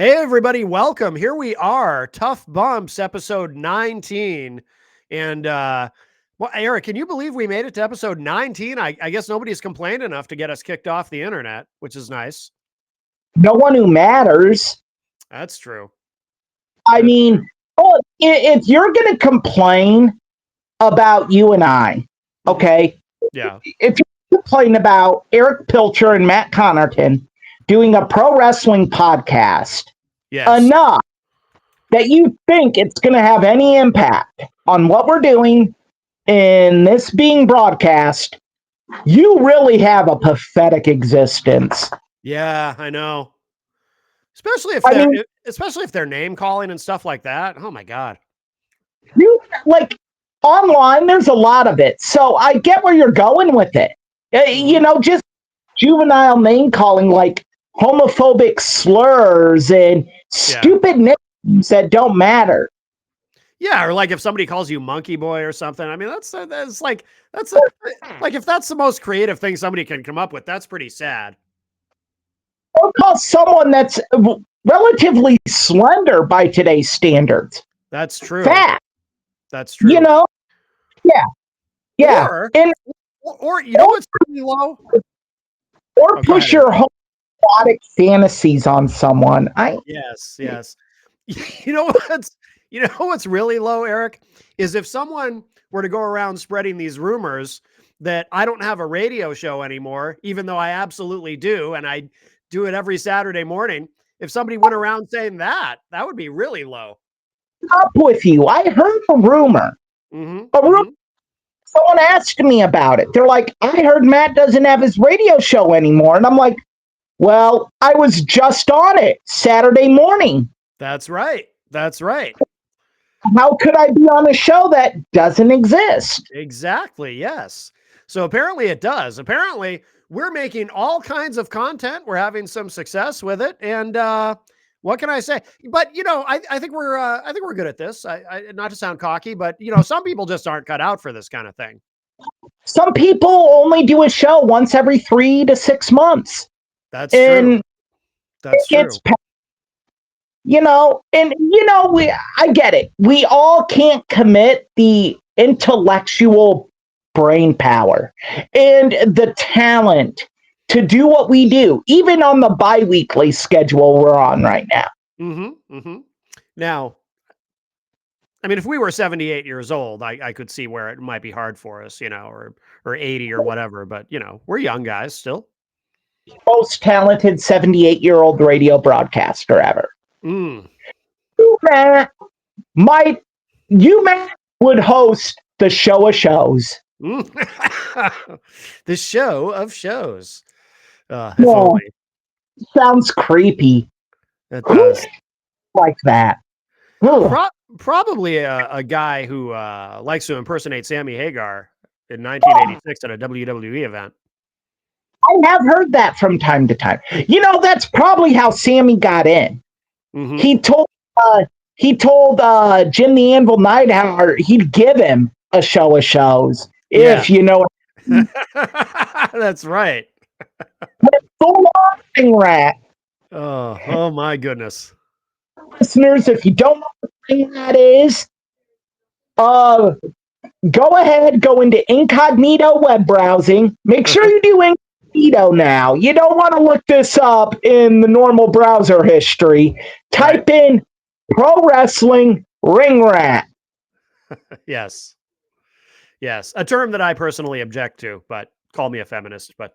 Hey, everybody, welcome. Here we are, Tough Bumps, episode 19. And, well, Eric, can you believe we made it to episode 19? I guess nobody's complained enough to get us kicked off the internet, which is nice. No one who matters. That's true. I mean, if you're going to complain about you and I, okay, Yeah. if you're complaining about Eric Pilcher and Matt Connerton doing a pro wrestling podcast Yes. enough that you think it's going to have any impact on what we're doing in this being broadcast, you really have a pathetic existence. Yeah, I know. Especially if they're name calling and stuff like that. Oh my God. You like online, there's a lot of it. So I get where you're going with it. Just juvenile name calling, like homophobic slurs and stupid names that don't matter. Yeah, or like if somebody calls you monkey boy or something. I mean, that's like if that's the most creative thing somebody can come up with, that's pretty sad. Or call someone that's relatively slender by today's standards. That's true. Fat. That's true. Yeah. Or you know what's really low? Or push your homoerotic fantasies on someone. Yes. You know what's really low, Eric, is if someone were to go around spreading these rumors that I don't have a radio show anymore, even though I absolutely do, and I do it every Saturday morning. If somebody went around saying that would be really low. Up with you. I heard a rumor. Someone asked me about it. They're like, I heard Matt doesn't have his radio show anymore. And I'm like, well, I was just on it Saturday morning. That's right. How could I be on a show that doesn't exist? Exactly. Yes. So apparently it does. Apparently we're making all kinds of content. We're having some success with it. And, what can I say? But I think we're good at this. I not to sound cocky, but some people just aren't cut out for this kind of thing. Some people only do a show once every 3 to 6 months. That's true. That's true. I get it. We all can't commit the intellectual brain power and the talent to do what we do, even on the bi-weekly schedule we're on right now. Now, I mean, if we were 78 years old, I could see where it might be hard for us, or 80 or whatever, but we're young guys still. Most talented 78-year-old radio broadcaster ever. You, Matt, would host the show of shows. The show of shows. Sounds creepy. It does. Like that. Probably a guy who likes to impersonate Sammy Hagar in 1986 at a WWE event. I have heard that from time to time. That's probably how Sammy got in. He told Jim the Anvil Neidhauer he'd give him a show of shows if you know. That's right. Full-on rat. Oh my goodness. Listeners, if you don't know what thing that is, go ahead, go into incognito web browsing. Make sure you do incognito now. You don't want to look this up in the normal browser history. Type in pro wrestling ring rat. Yes. A term that I personally object to, but call me a feminist. But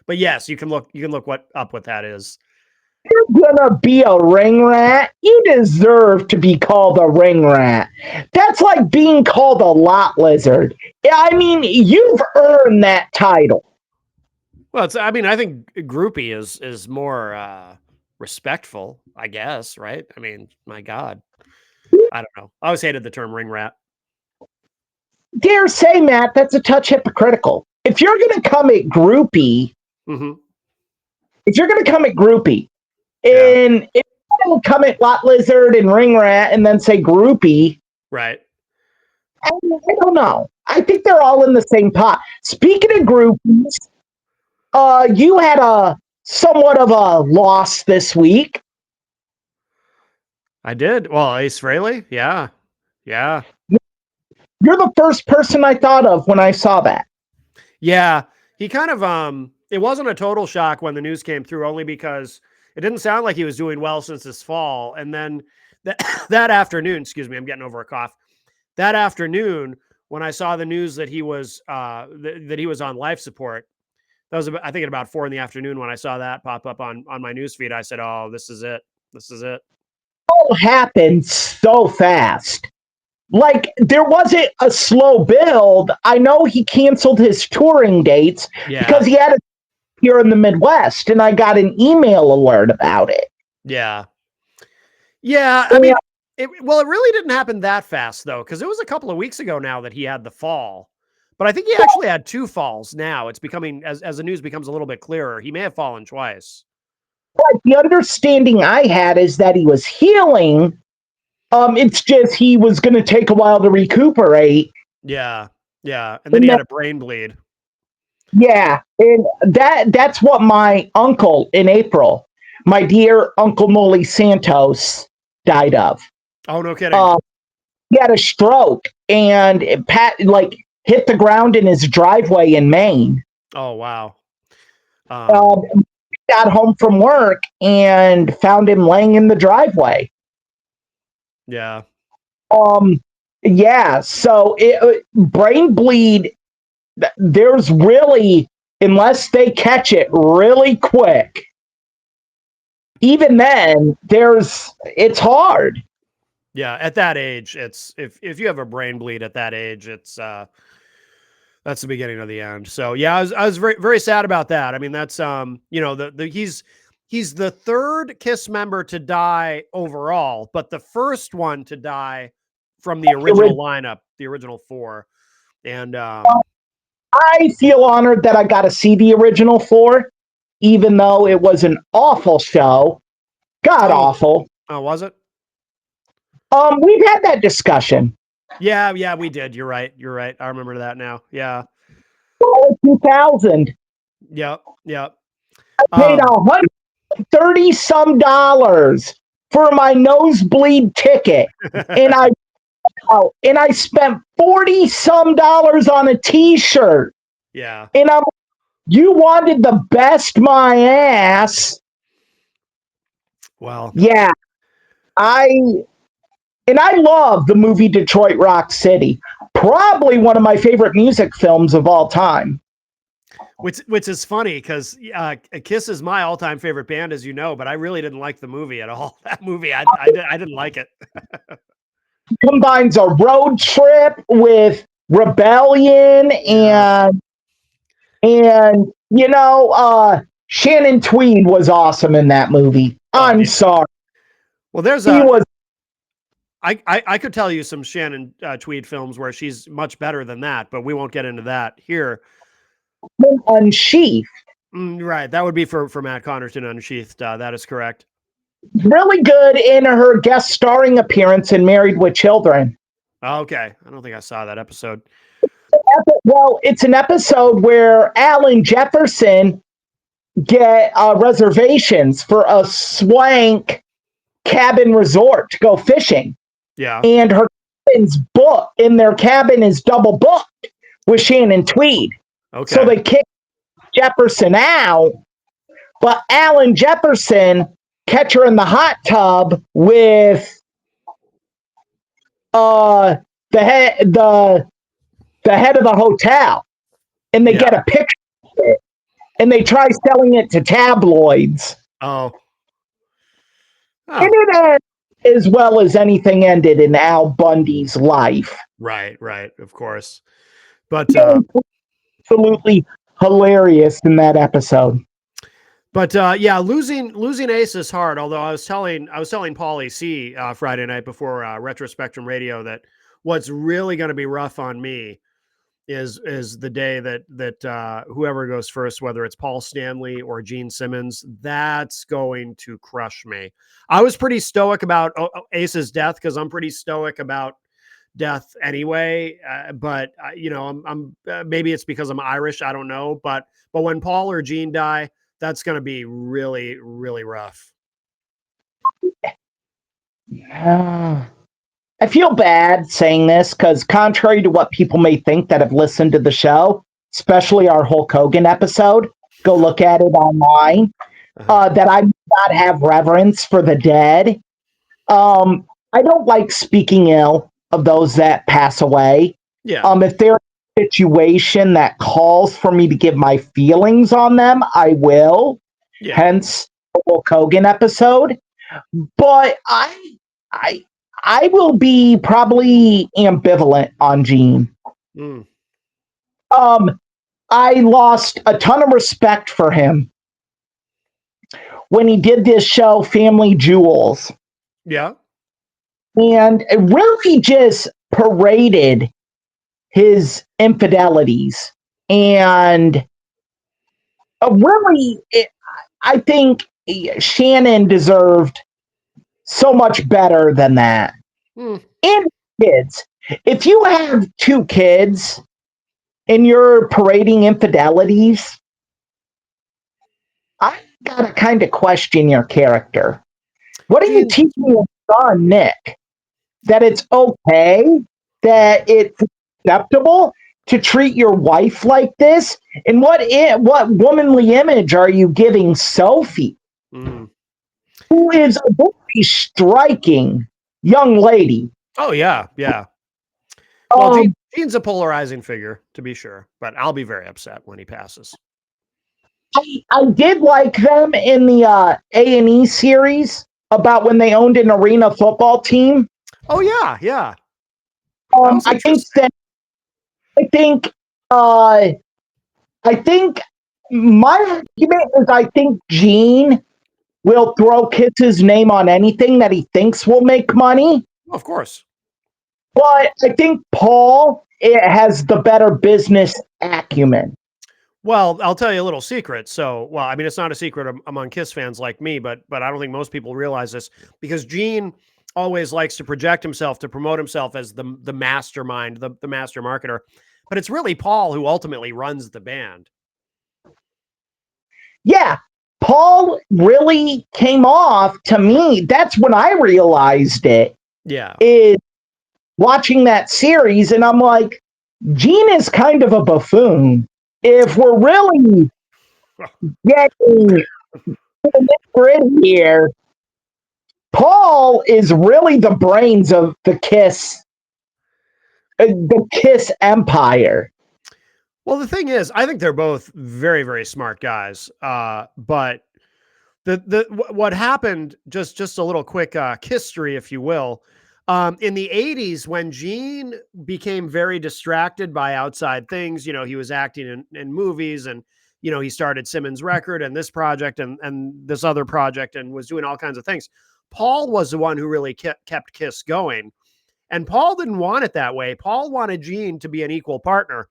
yes, you can look what that is. You're gonna be a ring rat. You deserve to be called a ring rat. That's like being called a lot lizard. I mean, you've earned that title. Well, I think groupie is more respectful, I guess, right? I mean, my God, I don't know. I always hated the term ring rat. Dare say, Matt, that's a touch hypocritical. If you're gonna come at groupie, and if you're gonna come at lot lizard and ring rat and then say groupie, right? I don't know. I think they're all in the same pot. Speaking of groupies, you had a somewhat of a loss this week. I did. Well, Ace Frehley. Yeah. Yeah. You're the first person I thought of when I saw that. Yeah. He kind of, it wasn't a total shock when the news came through, only because it didn't sound like he was doing well since this fall. And then that, that afternoon, excuse me, I'm getting over a cough. That afternoon, when I saw the news that he was, that he was on life support, that was, I think, at about 4 in the afternoon when I saw that pop up on my news feed. I said, "Oh, this is it. This is it." All happened so fast. Like, there wasn't a slow build. I know he canceled his touring dates Yeah. because he had it here in the Midwest, and I got an email alert about it. Yeah. Yeah. I mean, it really didn't happen that fast, though, because it was a couple of weeks ago now that he had the fall. But I think he actually had 2 falls now. It's becoming, as the news becomes a little bit clearer, he may have fallen twice. But the understanding I had is that he was healing. It's just he was going to take a while to recuperate. Yeah. Yeah. And then he had a brain bleed. Yeah, and that's what my uncle in April, my dear Uncle Noli Santos, died of. Oh, no kidding. He had a stroke and hit the ground in his driveway in Maine. Oh, wow. Got home from work and found him laying in the driveway. Yeah. Yeah. So brain bleed. There's really, unless they catch it really quick, even then, it's hard. Yeah, at that age, it's if you have a brain bleed at that age, it's that's the beginning of the end. So yeah, I was very very sad about that. I mean, that's you know, the he's the third KISS member to die overall, but the first one to die from the original lineup, the original 4. And I feel honored that I got to see the original 4, even though it was an awful show. God awful. Oh, was it? We've had that discussion. Yeah, yeah, we did. You're right. You're right. I remember that now. Yeah. 2000. Yep. Yep. I paid $130 some for my nosebleed ticket, and I spent $40 some on a T-shirt. Yeah. And you wanted the best my ass. Well. Yeah. I love the movie Detroit Rock City. Probably one of my favorite music films of all time. Which is funny because KISS is my all-time favorite band, as you know, but I really didn't like the movie at all. That movie, I didn't like it. Combines a road trip with rebellion and you know, Shannon Tweed was awesome in that movie. I'm sorry. Well, there's I could tell you some Shannon Tweed films where she's much better than that, but we won't get into that here. Unsheathed. Right. That would be for Matt Connerton, Unsheathed. That is correct. Really good in her guest starring appearance in Married with Children. Okay. I don't think I saw that episode. Well, it's an episode where Alan Jefferson get reservations for a swank cabin resort to go fishing. Yeah. And her cabin's book in their cabin is double booked with Shannon Tweed. Okay. So they kick Jefferson out, but Alan Jefferson catch her in the hot tub with the head of the hotel, and they get a picture of it, and they try selling it to tabloids. Oh. And it ends as well as anything ended in Al Bundy's life. Right, right, of course. But absolutely hilarious in that episode. But yeah, losing Ace is hard. Although I was telling Paulie C Friday night before Retro Spectrum Radio that what's really going to be rough on me is the day that whoever goes first, whether it's Paul Stanley or Gene Simmons, that's going to crush me. I was pretty stoic about Ace's death because I'm pretty stoic about death anyway. But you know, I'm maybe it's because I'm Irish. I don't know. But when Paul or Gene die, that's going to be really, really rough. I feel bad saying this because, contrary to what people may think that have listened to the show, especially our Hulk Hogan episode, go look at it online. That I do not have reverence for the dead. I don't like speaking ill of those that pass away. Yeah. If there's a situation that calls for me to give my feelings on them, I will. Yeah. Hence the Hulk Hogan episode. But I I will be probably ambivalent on Gene. Mm. I lost a ton of respect for him when he did this show, Family Jewels. Yeah. And it really just paraded his infidelities. And I think Shannon deserved so much better than that. Mm. And kids. If you have two kids and you're parading infidelities, I gotta kind of question your character. What are you teaching your son, Nick? That it's okay, that it's acceptable to treat your wife like this? And what womanly image are you giving Sophie, who is a very striking young lady? Oh yeah, yeah. Well, Gene's a polarizing figure, to be sure, but I'll be very upset when he passes. I did like them in the A&E series about when they owned an arena football team. Oh yeah, yeah. I think my argument is I think Gene will throw Kiss's name on anything that he thinks will make money. Of course. But I think Paul has the better business acumen. Well, I'll tell you a little secret. So, well, I mean, it's not a secret among Kiss fans like me, but I don't think most people realize this because Gene always likes to project himself, to promote himself as the mastermind, the master marketer. But it's really Paul who ultimately runs the band. Yeah, Paul really came off to me. That's when I realized it. Yeah. Is watching that series, and I'm like, Gene is kind of a buffoon. If we're really getting in here, Paul is really the brains of the Kiss empire. Well, the thing is, I think they're both very, very smart guys. But what happened, just a little quick history, if you will. In the 80s, when Gene became very distracted by outside things, he was acting in movies, and he started Simmons Record and this project and this other project, and was doing all kinds of things. Paul was the one who really kept Kiss going, and Paul didn't want it that way. Paul wanted Gene to be an equal partner.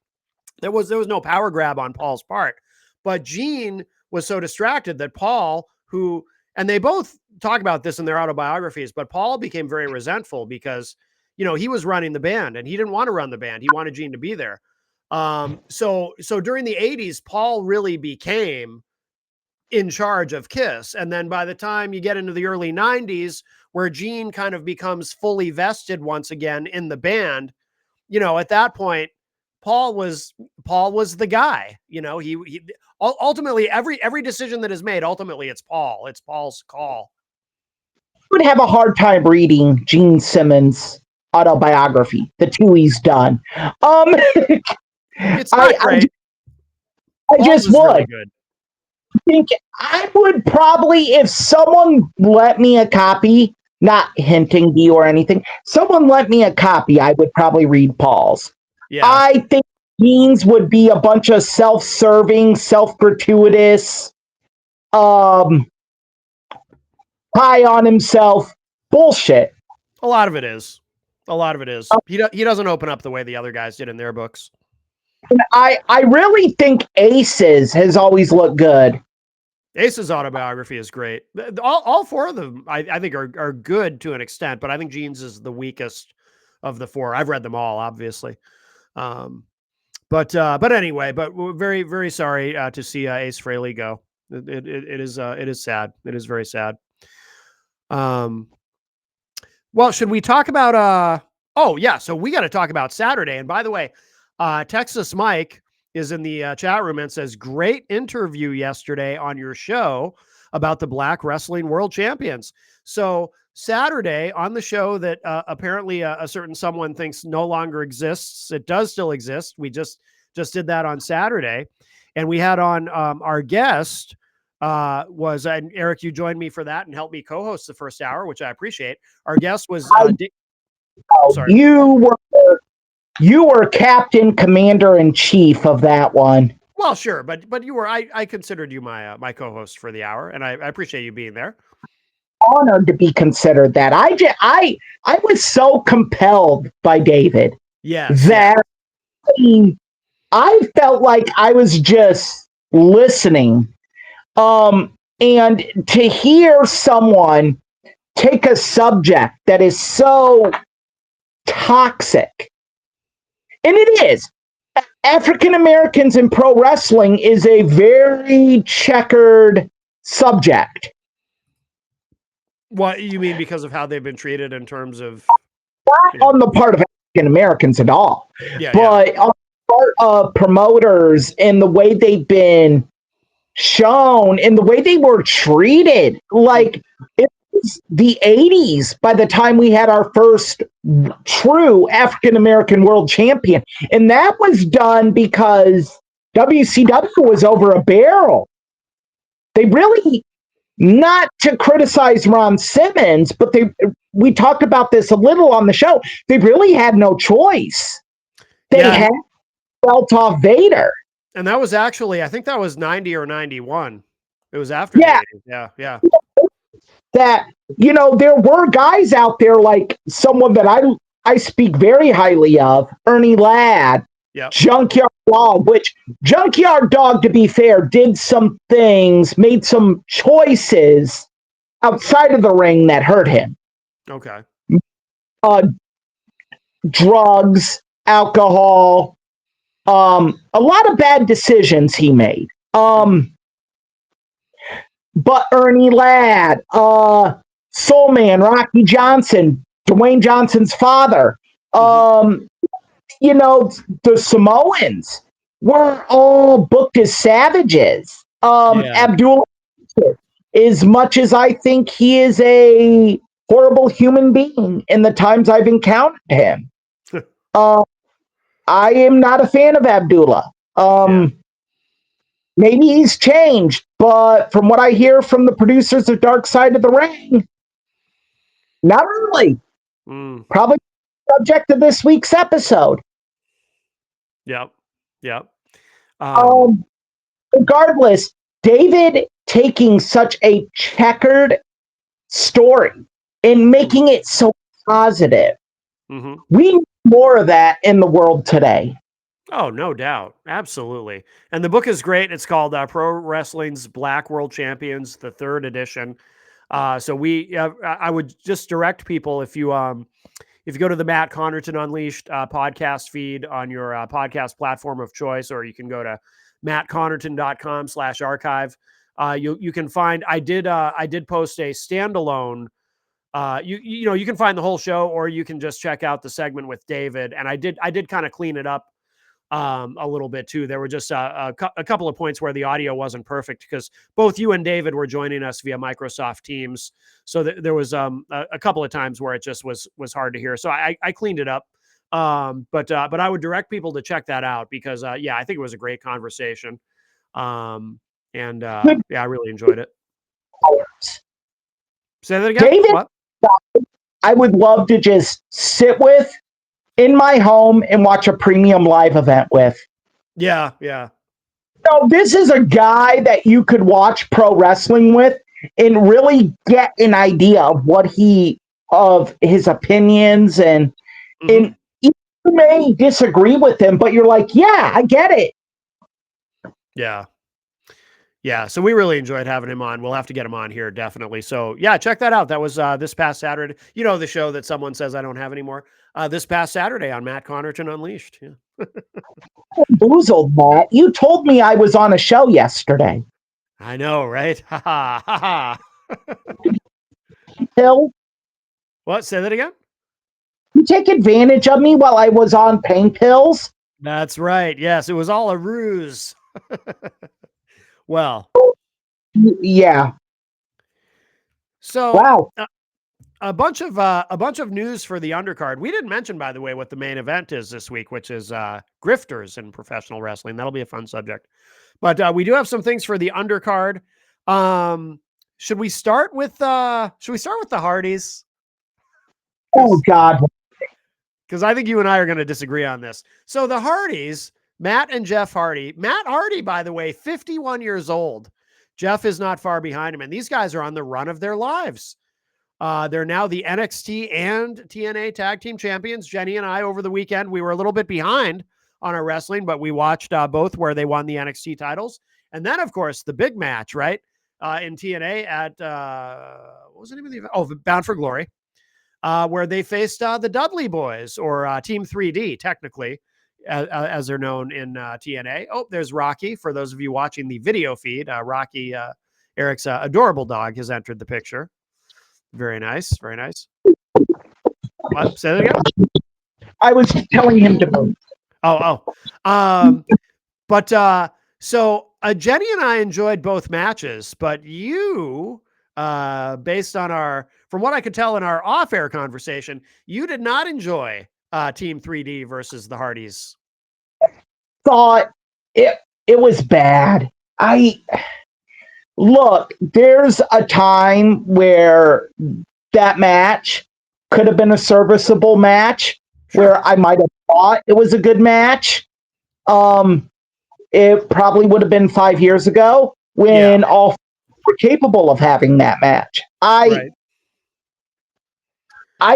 There was no power grab on Paul's part, but Gene was so distracted that Paul, and they both talk about this in their autobiographies, but Paul became very resentful because, he was running the band and he didn't want to run the band. He wanted Gene to be there. So during the 80s, Paul really became in charge of Kiss. And then by the time you get into the early 90s, where Gene kind of becomes fully vested once again in the band, at that point, Paul was the guy. He ultimately every decision that is made, ultimately it's Paul. It's Paul's call. I would have a hard time reading Gene Simmons' autobiography, the two he's done. It's not great. I just would. Really good. I think I would probably, if someone let me a copy, not hinting to you or anything, someone let me a copy, I would probably read Paul's. Yeah. I think Gene's would be a bunch of self-serving, self-gratuitous, high on himself bullshit. A lot of it is. He doesn't open up the way the other guys did in their books. And I really think Ace's has always looked good. Ace's autobiography is great. All four of them, I think, are good to an extent, but I think Gene's is the weakest of the four. I've read them all, obviously. But anyway, but we're very, very sorry to see Ace Frehley go. It is sad. It is very sad. Well, should we talk about oh yeah, so we got to talk about Saturday. And by the way, Texas Mike is in the chat room and says, "Great interview yesterday on your show about the Black Wrestling World Champions." So Saturday on the show that apparently a certain someone thinks no longer exists, it does still exist. We just did that on Saturday, and we had on our guest was and Eric, you joined me for that and helped me co-host the first hour, which I appreciate. Our guest was sorry. You were captain, commander in chief of that one. Well, sure, but you were I considered you my my co-host for the hour, and I appreciate you being there. Honored to be considered that. I was so compelled by David. Yes. That I felt like I was just listening. And to hear someone take a subject that is so toxic, and it is. African Americans in pro wrestling is a very checkered subject. What you mean because of how they've been treated in terms of not on the part of African Americans at all, but on the part of promoters and the way they've been shown and the way they were treated. Like it was the 80s by the time we had our first true African American world champion. And that was done because WCW was over a barrel. They really, not to criticize Ron Simmons, but we talked about this a little on the show. They really had no choice. They had belt off Vader. And that was actually, I think that was 90 or 91. It was after the 80s. Yeah. That, there were guys out there like someone that I speak very highly of, Ernie Ladd, Junkyard Dog, which Junkyard Dog, to be fair, did some things, made some choices outside of the ring that hurt him. Okay. Drugs, alcohol, a lot of bad decisions he made. But Ernie Ladd, Soul Man, Rocky Johnson, Dwayne Johnson's father, the Samoans were all booked as savages. Abdul, as much as I think he is a horrible human being in the times I've encountered him, I am not a fan of Abdullah. Maybe he's changed, but from what I hear from the producers of Dark Side of the Ring, not really. Probably subject of this week's episode. Yep. Regardless, David taking such a checkered story and making it so positive. We need more of that in the world today. Oh, no doubt. Absolutely. And the book is great. It's called Pro Wrestling's Black World Champions, the 3rd edition. So I would just direct people, if you go to the Matt Connerton Unleashed podcast feed on your podcast platform of choice, or you can go to mattconnerton.com/archive. You can find, I did post a standalone. You can find the whole show, or you can just check out the segment with David. And I did kind of clean it up a little bit too. There were just a couple of points where the audio wasn't perfect because both you and David were joining us via Microsoft Teams. So there was a couple of times where it just was hard to hear. So I cleaned it up. But I would direct people to check that out because I think it was a great conversation. I really enjoyed it. Say that again. David, what? I would love to just sit with in my home and watch a premium live event with. Yeah. So this is a guy that you could watch pro wrestling with and really get an idea of his opinions, and you may disagree with him, but you're like, yeah, I get it. Yeah. So we really enjoyed having him on. We'll have to get him on here, definitely. So yeah, check that out. That was this past Saturday. The show that someone says I don't have anymore. This past Saturday on Matt Connerton Unleashed. Yeah. Boozled, Matt. You told me I was on a show yesterday. I know, right? Ha ha ha. Hill. What? Say that again? You take advantage of me while I was on pain pills? That's right. Yes, it was all a ruse. Well, Yeah. so Wow. a bunch of news for the undercard. We didn't mention, by the way, what the main event is this week, which is grifters in professional wrestling. That'll be a fun subject. But we do have some things for the undercard. Should we start with the Hardys? Oh, God. Because I think you and I are going to disagree on this. So the Hardys, Matt and Jeff Hardy. Matt Hardy, by the way, 51 years old. Jeff is not far behind him. And these guys are on the run of their lives. They're now the NXT and TNA tag team champions. Jenny and I, over the weekend, we were a little bit behind on our wrestling, but we watched both where they won the NXT titles. And then, of course, the big match, right? In TNA at, what was the name of the event? Oh, Bound for Glory, where they faced the Dudley Boys, or Team 3D, technically, as they're known in TNA. Oh, there's Rocky. For those of you watching the video feed, Rocky, Eric's adorable dog, has entered the picture. Very nice. Very nice. What? Say that again? I was telling him to move. So Jenny and I enjoyed both matches, but you, based on from what I could tell in our off-air conversation, you did not enjoy Team 3D versus the Hardys. Thought it was bad. Look, there's a time where that match could have been a serviceable match, where I might have thought it was a good match. It probably would have been 5 years ago when all were capable of having that match. I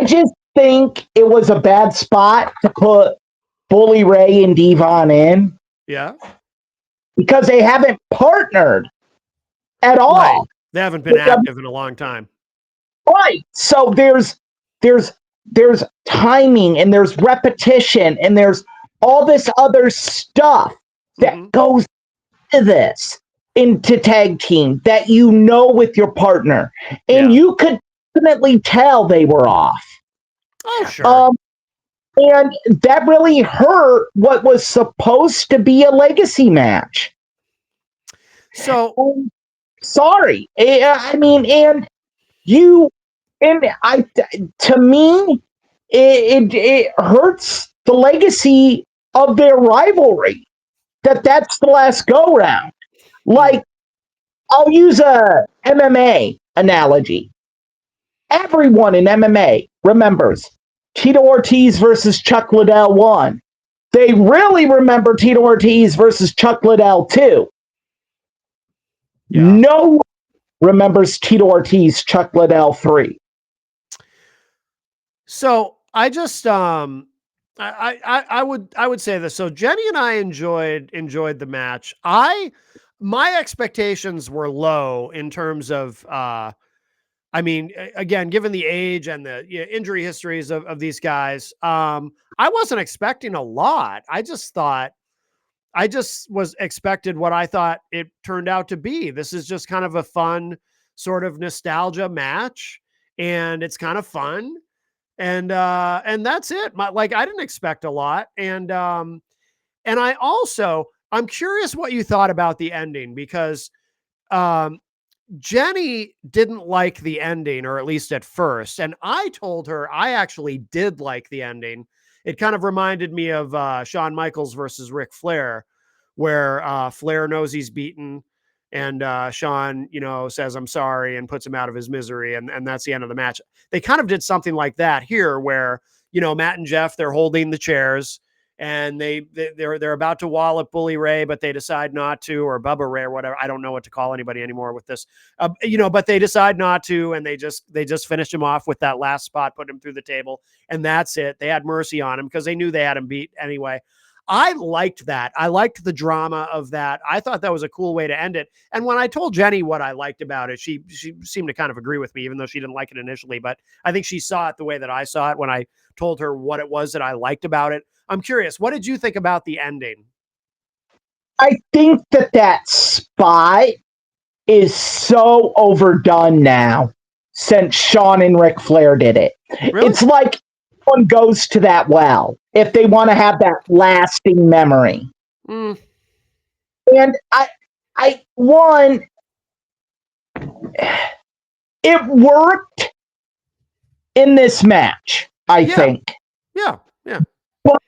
just think it was a bad spot to put Bully Ray and Devon in. Yeah. Because they haven't partnered at all. Right. They haven't been active in a long time. Right. So there's timing, and there's repetition, and there's all this other stuff that goes into tag team that you know with your partner. And you could definitely tell they were off. Oh, sure. And that really hurt what was supposed to be a legacy match. So sorry. I mean, to me, it hurts the legacy of their rivalry. That's the last go round. Like, I'll use a MMA analogy. Everyone in MMA remembers Tito Ortiz versus Chuck Liddell 1. They really remember Tito Ortiz versus Chuck Liddell 2. Yeah. No one remembers Tito Ortiz, Chuck Liddell 3. So I just I would say this. So Jenny and I enjoyed the match. My expectations were low in terms of I mean, again, given the age and the injury histories of these guys, I wasn't expecting a lot. I just was expected what I thought it turned out to be. This is just kind of a fun sort of nostalgia match, and it's kind of fun. And that's it. I didn't expect a lot. And I'm curious what you thought about the ending, because Jenny didn't like the ending, or at least at first. And I told her I actually did like the ending. It kind of reminded me of Shawn Michaels versus Ric Flair, where Flair knows he's beaten, and Shawn, says, "I'm sorry," and puts him out of his misery. And that's the end of the match. They kind of did something like that here, where, Matt and Jeff, they're holding the chairs, and they're about to wallop Bully Ray, but they decide not to, or Bubba Ray, or whatever. I don't know what to call anybody anymore with this, but they decide not to, and they just finish him off with that last spot, put him through the table, and that's it. They had mercy on him because they knew they had him beat anyway. I liked that. I liked the drama of that. I thought that was a cool way to end it. And when I told Jenny what I liked about it, she seemed to kind of agree with me, even though she didn't like it initially. But I think she saw it the way that I saw it when I told her what it was that I liked about it. I'm curious, what did you think about the ending? I think that spot is so overdone now since Shawn and Ric Flair did it. Really? It's like one goes to that well if they want to have that lasting memory. Mm, And one, it worked in this match, I yeah, think. yeah, yeah. But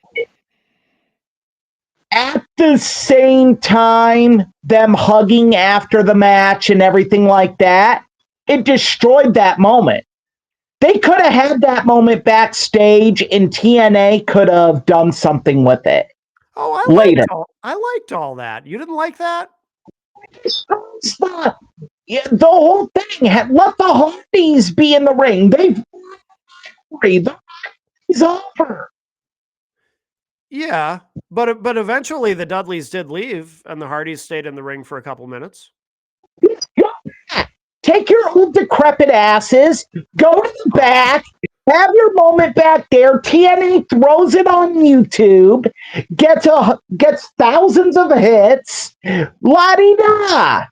at the same time, them hugging after the match and everything like that, it destroyed that moment. They could have had that moment backstage, and TNA could have done something with it Oh, later. I liked all that. You didn't like that? Stop. Yeah, the whole thing had let the Hardys be in the ring. They've the is over. Yeah, but eventually the Dudleys did leave, and the Hardys stayed in the ring for a couple minutes. Take your old decrepit asses, go to the back, have your moment back there. TNA throws it on YouTube, gets thousands of hits. La di da.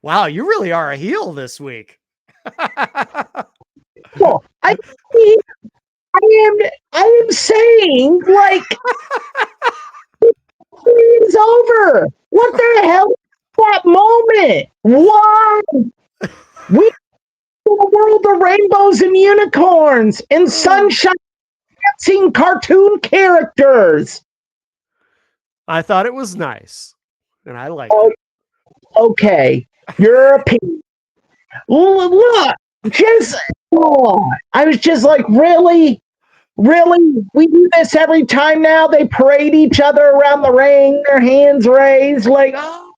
Wow, you really are a heel this week. Well, I am saying like it's over. What the hell is that moment? Why? We the world of rainbows and unicorns and sunshine dancing cartoon characters. I thought it was nice, and I liked it. Okay, your opinion. Look, just I was just like, really, really, we do this every time now. They parade each other around the ring, their hands raised, like, oh,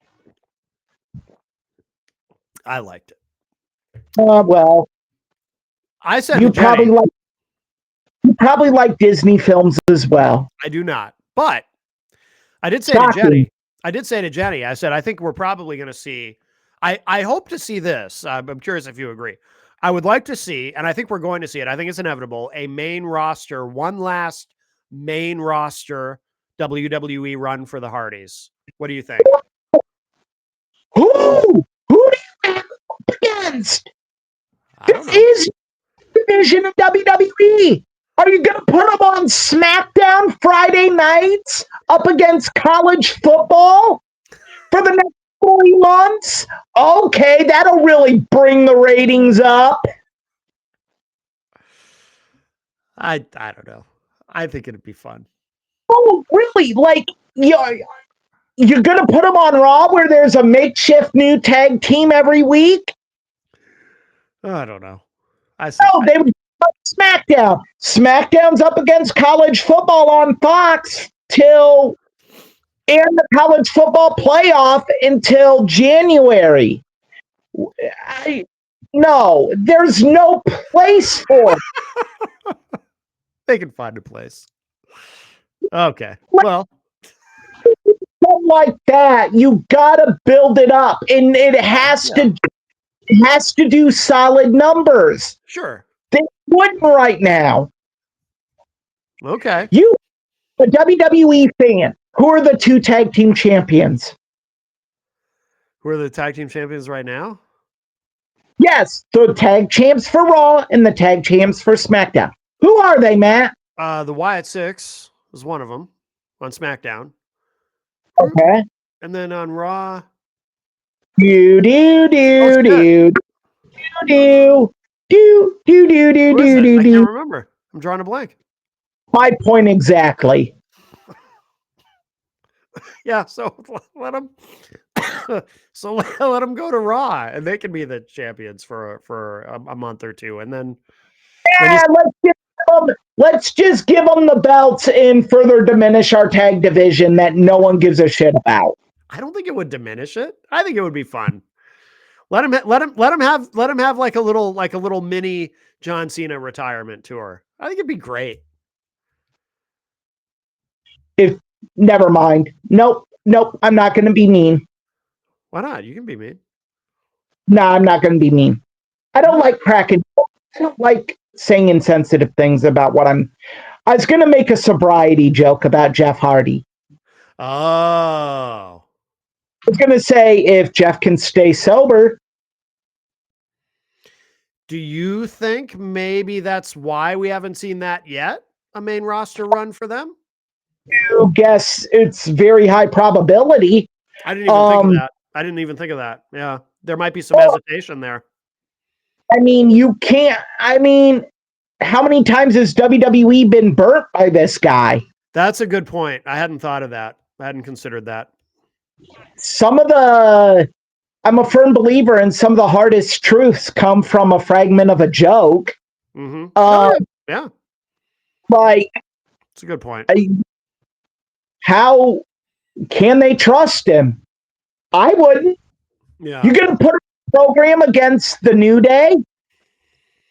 I liked it. well, I said you to Jenny, probably like Disney films as well. I do not, but I did say Shocking. to Jenny, I said, I think we're probably going to see, I hope to see this. I'm curious if you agree. I would like to see, and I think we're going to see it. I think it's inevitable, a main roster, one last main roster WWE run for the Hardys. What do you think? Who do you have up against? I don't know. This is division of WWE. Are you going to put them on SmackDown Friday nights up against college football for the next 40 months? Okay, that'll really bring the ratings up. I don't know. I think it'd be fun. Oh, really? Like, you're going to put them on Raw where there's a makeshift new tag team every week? I don't know. No, they would SmackDown. SmackDown's up against college football on Fox till and the college football playoff until January. No, there's no place for it. They can find a place. Okay. Well, Something like that, you gotta build it up, and it has to do solid numbers. sure. They wouldn't right now. Okay. You, a WWE fan, who are the two tag team champions? Who are the tag team champions right now? Yes, the tag champs for Raw and the tag champs for SmackDown. Who are they, Matt? The Wyatt Six was one of them on SmackDown. Okay. And then on Raw. Do do do do do do do do do do do I do. can't remember. I'm drawing a blank. My point exactly. Yeah, so let them let them go to Raw, and they can be the champions for a month or two, and then Yeah, let's just give them the belts and further diminish our tag division that no one gives a shit about. I don't think it would diminish it. I think it would be fun. Let him have like a little mini John Cena retirement tour. I think it'd be great. Never mind. Nope. I'm not going to be mean. Why not? You can be mean. No, I'm not going to be mean. I don't like cracking. I don't like saying insensitive things about what I'm. I was going to make a sobriety joke about Jeff Hardy. Oh. I was going to say if Jeff can stay sober. Do you think maybe that's why we haven't seen that yet? A main roster run for them? I guess it's very high probability. I didn't even think of that. I didn't even think of that. Yeah. There might be some hesitation there. I mean, you can't. I mean, how many times has WWE been burnt by this guy? That's a good point. I hadn't thought of that. I hadn't considered that. I'm a firm believer in some of the hardest truths come from a fragment of a joke. Mm-hmm. Oh, yeah. Like, it's a good point. How can they trust him? I wouldn't. Yeah. You're going to put a program against the New Day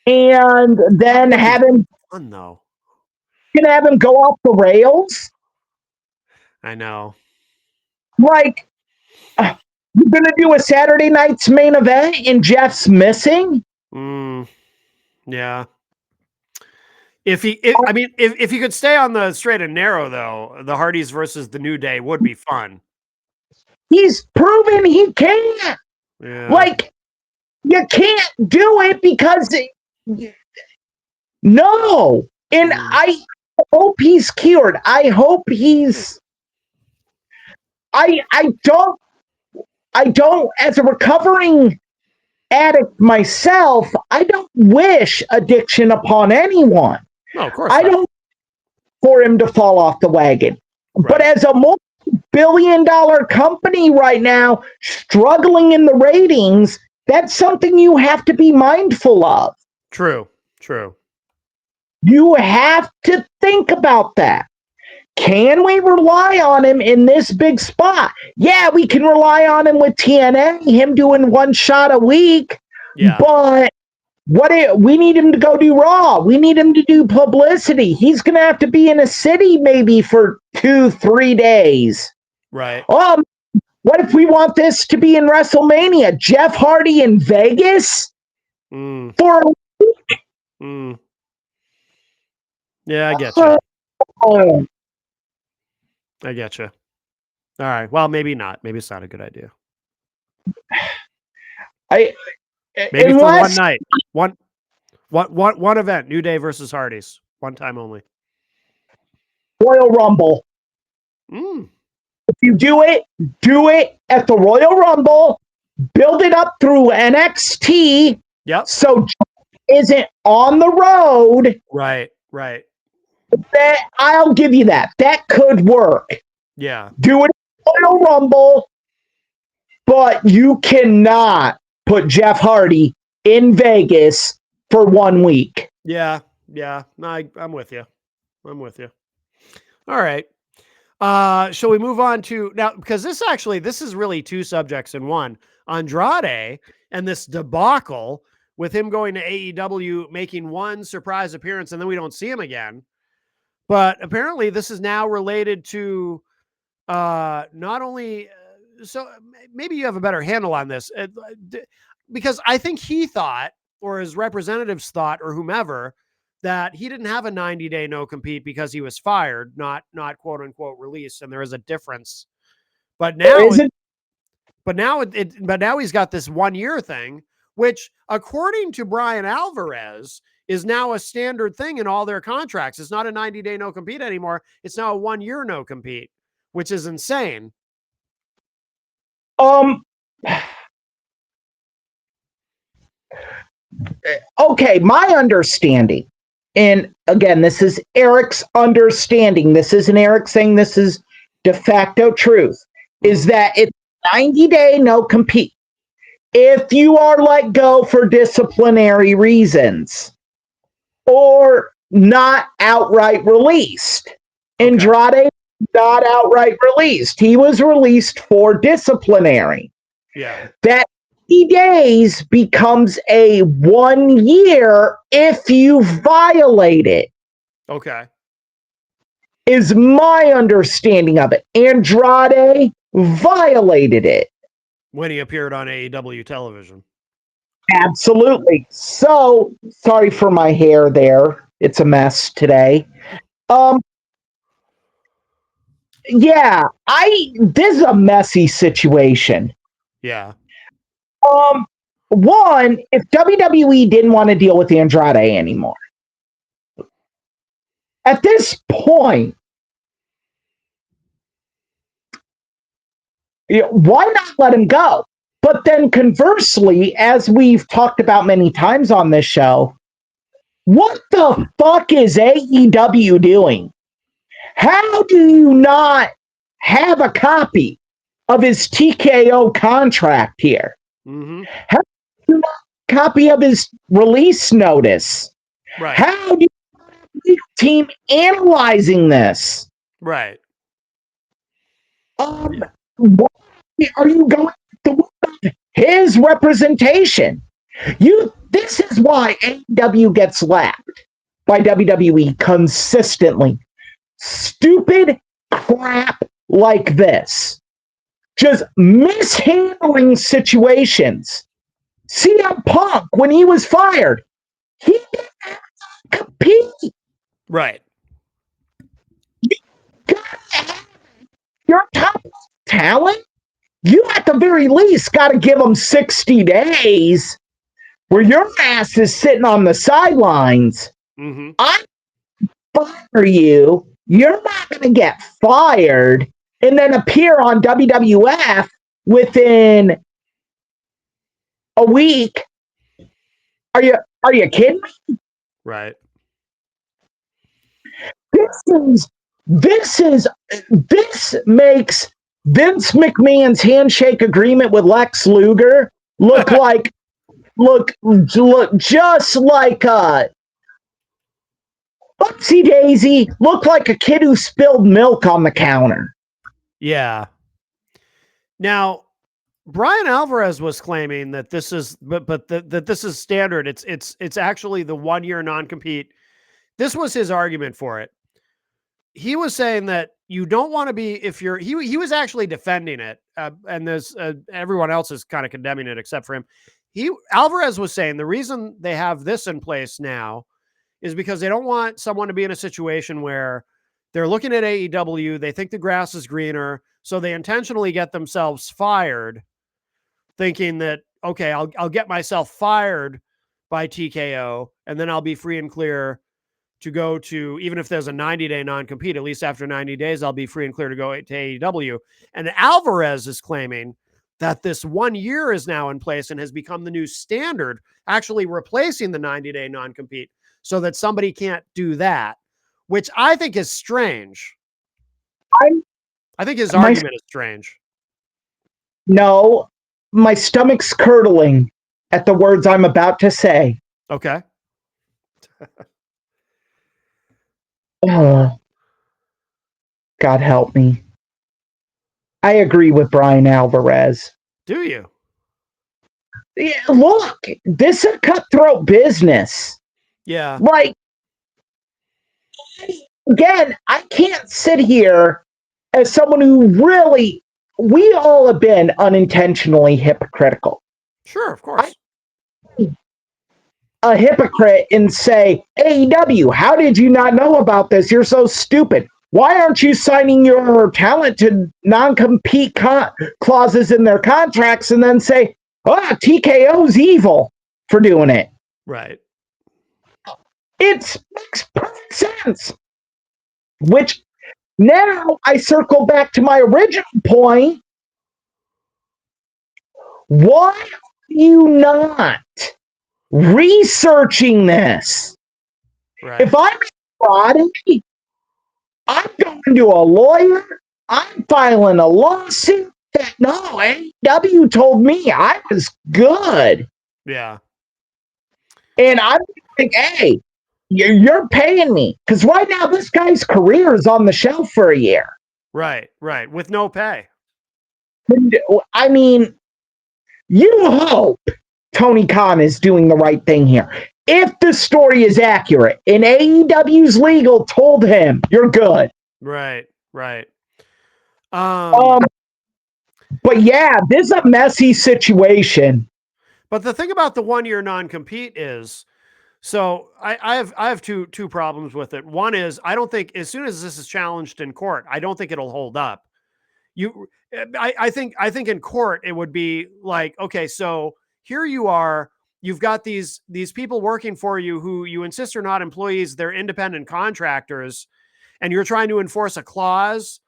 and then have him. Fun, though. You're going to have him go off the rails? I know. Like, you're going to do a Saturday night's main event and Jeff's missing? Yeah. If he could stay on the straight and narrow, though, the Hardys versus the New Day would be fun. He's proven he can. Yeah. Like, you can't do it because no. And I hope he's cured. I hope he's. I don't, as a recovering addict myself, I don't wish addiction upon anyone. No, of course I not. don't for him to fall off the wagon. Right. But as a multi-billion-dollar company right now, struggling in the ratings, that's something you have to be mindful of. True. You have to think about that. Can we rely on him in this big spot? Yeah, we can rely on him with TNA, him doing one shot a week. Yeah. But we need him to go do Raw. We need him to do publicity. He's going to have to be in a city maybe for 2-3 days. Right. What if we want this to be in WrestleMania? Jeff Hardy in Vegas for a week? Yeah, I get you. I get you. All right. Well, maybe not. Maybe it's not a good idea. Maybe for one night, one event, New Day versus Hardys, one time only. Royal Rumble. If you do it at the Royal Rumble. Build it up through NXT. Yep. So isn't on the road. Right. That I'll give you that. That could work. Yeah. Do it at Royal Rumble, but you cannot put Jeff Hardy in Vegas for 1 week. Yeah. No, I'm with you. All right. Shall we move on to now? Because this is really two subjects in one. Andrade and this debacle with him going to AEW, making one surprise appearance, and then we don't see him again. But apparently this is now related to not only so maybe you have a better handle on this, because I think he thought, or his representatives thought, or whomever, that he didn't have a 90-day no compete because he was fired, not quote unquote released, and there is a difference. But now, now he's got this 1 year thing, which according to Brian Alvarez is now a standard thing in all their contracts. It's not a 90-day no compete anymore. It's now a 1 year no compete, which is insane. Okay, my understanding, and again, this is Eric's understanding. This isn't Eric saying this is de facto truth, is that it's 90-day no compete. If you are let go for disciplinary reasons or not outright released, okay. Andrade not outright released. He was released for disciplinary. Yeah. That 90 days becomes a 1 year if you violate it. Okay. Is my understanding of it. Andrade violated it. When he appeared on AEW television. Absolutely. So, sorry for my hair there. It's a mess today. Yeah, this is a messy situation. Yeah. one, if WWE didn't want to deal with Andrade anymore, at this point, why not let him go? But then conversely, as we've talked about many times on this show, what the fuck is AEW doing? How do you not have a copy of his TKO contract here? Mm-hmm. How do you not have a copy of his release notice? Right. How do you have a team analyzing this? Right. Why are you going to his representation? This is why AEW gets lapped by WWE consistently. Stupid crap like this. Just mishandling situations. CM Punk, when he was fired, he didn't have to compete. Right. Your top talent, you at the very least got to give them 60 days where your ass is sitting on the sidelines. Mm-hmm. I fire you. You're not going to get fired and then appear on WWF within a week. Are you kidding me? Right. This makes Vince McMahon's handshake agreement with Lex Luger look just like Oopsie Daisy, look like a kid who spilled milk on the counter. Yeah. Now, Brian Alvarez was claiming that this is, that this is standard. It's actually the 1 year non-compete. This was his argument for it. He was saying that you don't want to be, if you're, he was actually defending it, and there's everyone else is kind of condemning it except for him. Alvarez was saying the reason they have this in place now is because they don't want someone to be in a situation where they're looking at AEW, they think the grass is greener, so they intentionally get themselves fired, thinking that, okay, I'll get myself fired by TKO, and then I'll be free and clear to go to, even if there's a 90-day non-compete, at least after 90 days, I'll be free and clear to go to AEW. And Alvarez is claiming that this 1 year is now in place and has become the new standard, actually replacing the 90-day non-compete, so that somebody can't do that, which I think is strange. I think his argument is strange. No, my stomach's curdling at the words I'm about to say. Okay. Oh, God help me. I agree with Brian Alvarez. Do you? Yeah, look, this is a cutthroat business. Yeah. Like, again, I can't sit here as someone who really, we all have been unintentionally hypocritical. Sure, of course. A hypocrite and say, AEW, how did you not know about this? You're so stupid. Why aren't you signing your talent to non-compete clauses in their contracts and then say, TKO's evil for doing it? Right. It makes perfect sense. Which now I circle back to my original point. Why are you not researching this? Right. If I'm frauding, I'm going to a lawyer. I'm filing a lawsuit that no, AEW told me I was good. Yeah. And I'm like, hey, you're paying me. Because right now, this guy's career is on the shelf for a year. Right. Right. With no pay. I mean, you hope Tony Khan is doing the right thing here. If the story is accurate and AEW's legal told him you're good. Right. Right. But yeah, this is a messy situation. But the thing about the 1 year non-compete is, so I have two problems with it. One is, I don't think as soon as this is challenged in court, I don't think it'll hold up. I think in court it would be like, okay, so here you are, you've got these people working for you who you insist are not employees, they're independent contractors, and you're trying to enforce a clause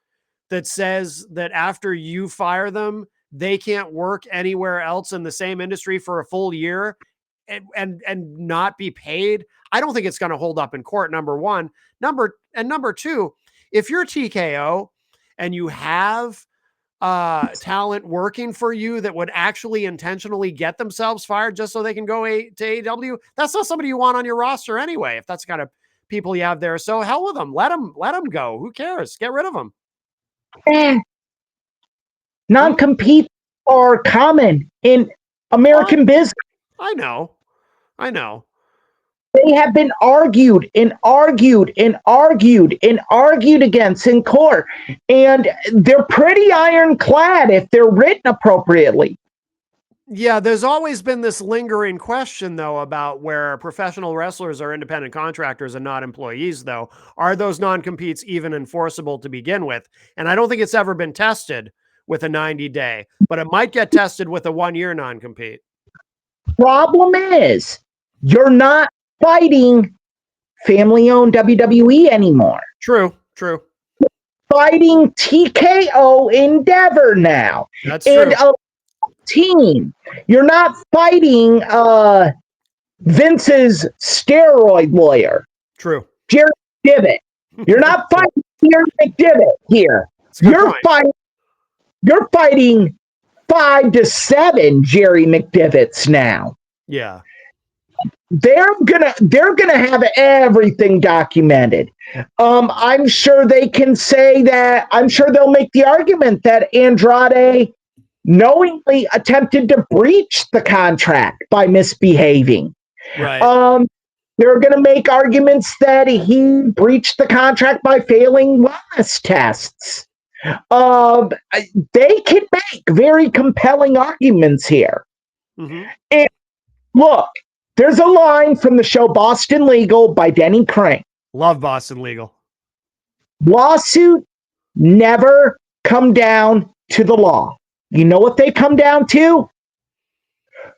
that says that after you fire them, they can't work anywhere else in the same industry for a full year and not be paid. I don't think it's going to hold up in court. Number one, number two, if you're TKO and you have talent working for you that would actually intentionally get themselves fired just so they can go to AEW, that's not somebody you want on your roster anyway. If that's the kind of people you have there, so hell with them. Let them go. Who cares? Get rid of them. Non-compete are common in American business. I know. They have been argued against in court, and they're pretty ironclad if they're written appropriately. Yeah, there's always been this lingering question, though, about where professional wrestlers are independent contractors and not employees, though. Are those non-competes even enforceable to begin with? And I don't think it's ever been tested with a 90-day, but it might get tested with a 1-year non-compete. Problem is, you're not fighting family-owned WWE anymore. True. Fighting TKO Endeavor now. That's true. A team. You're not fighting Vince's steroid lawyer. True. Jerry McDevitt. You're not fighting Jerry McDevitt here. You're fighting 5 to 7 Jerry McDevitts now. Yeah. They're gonna have everything documented. I'm sure they can say that. I'm sure they'll make the argument that Andrade knowingly attempted to breach the contract by misbehaving. Right. They're going to make arguments that he breached the contract by failing wellness tests. They can make very compelling arguments here. Mm-hmm. And look, there's a line from the show Boston Legal by Denny Crane. Love Boston Legal. Lawsuit never come down to the law. You know what they come down to?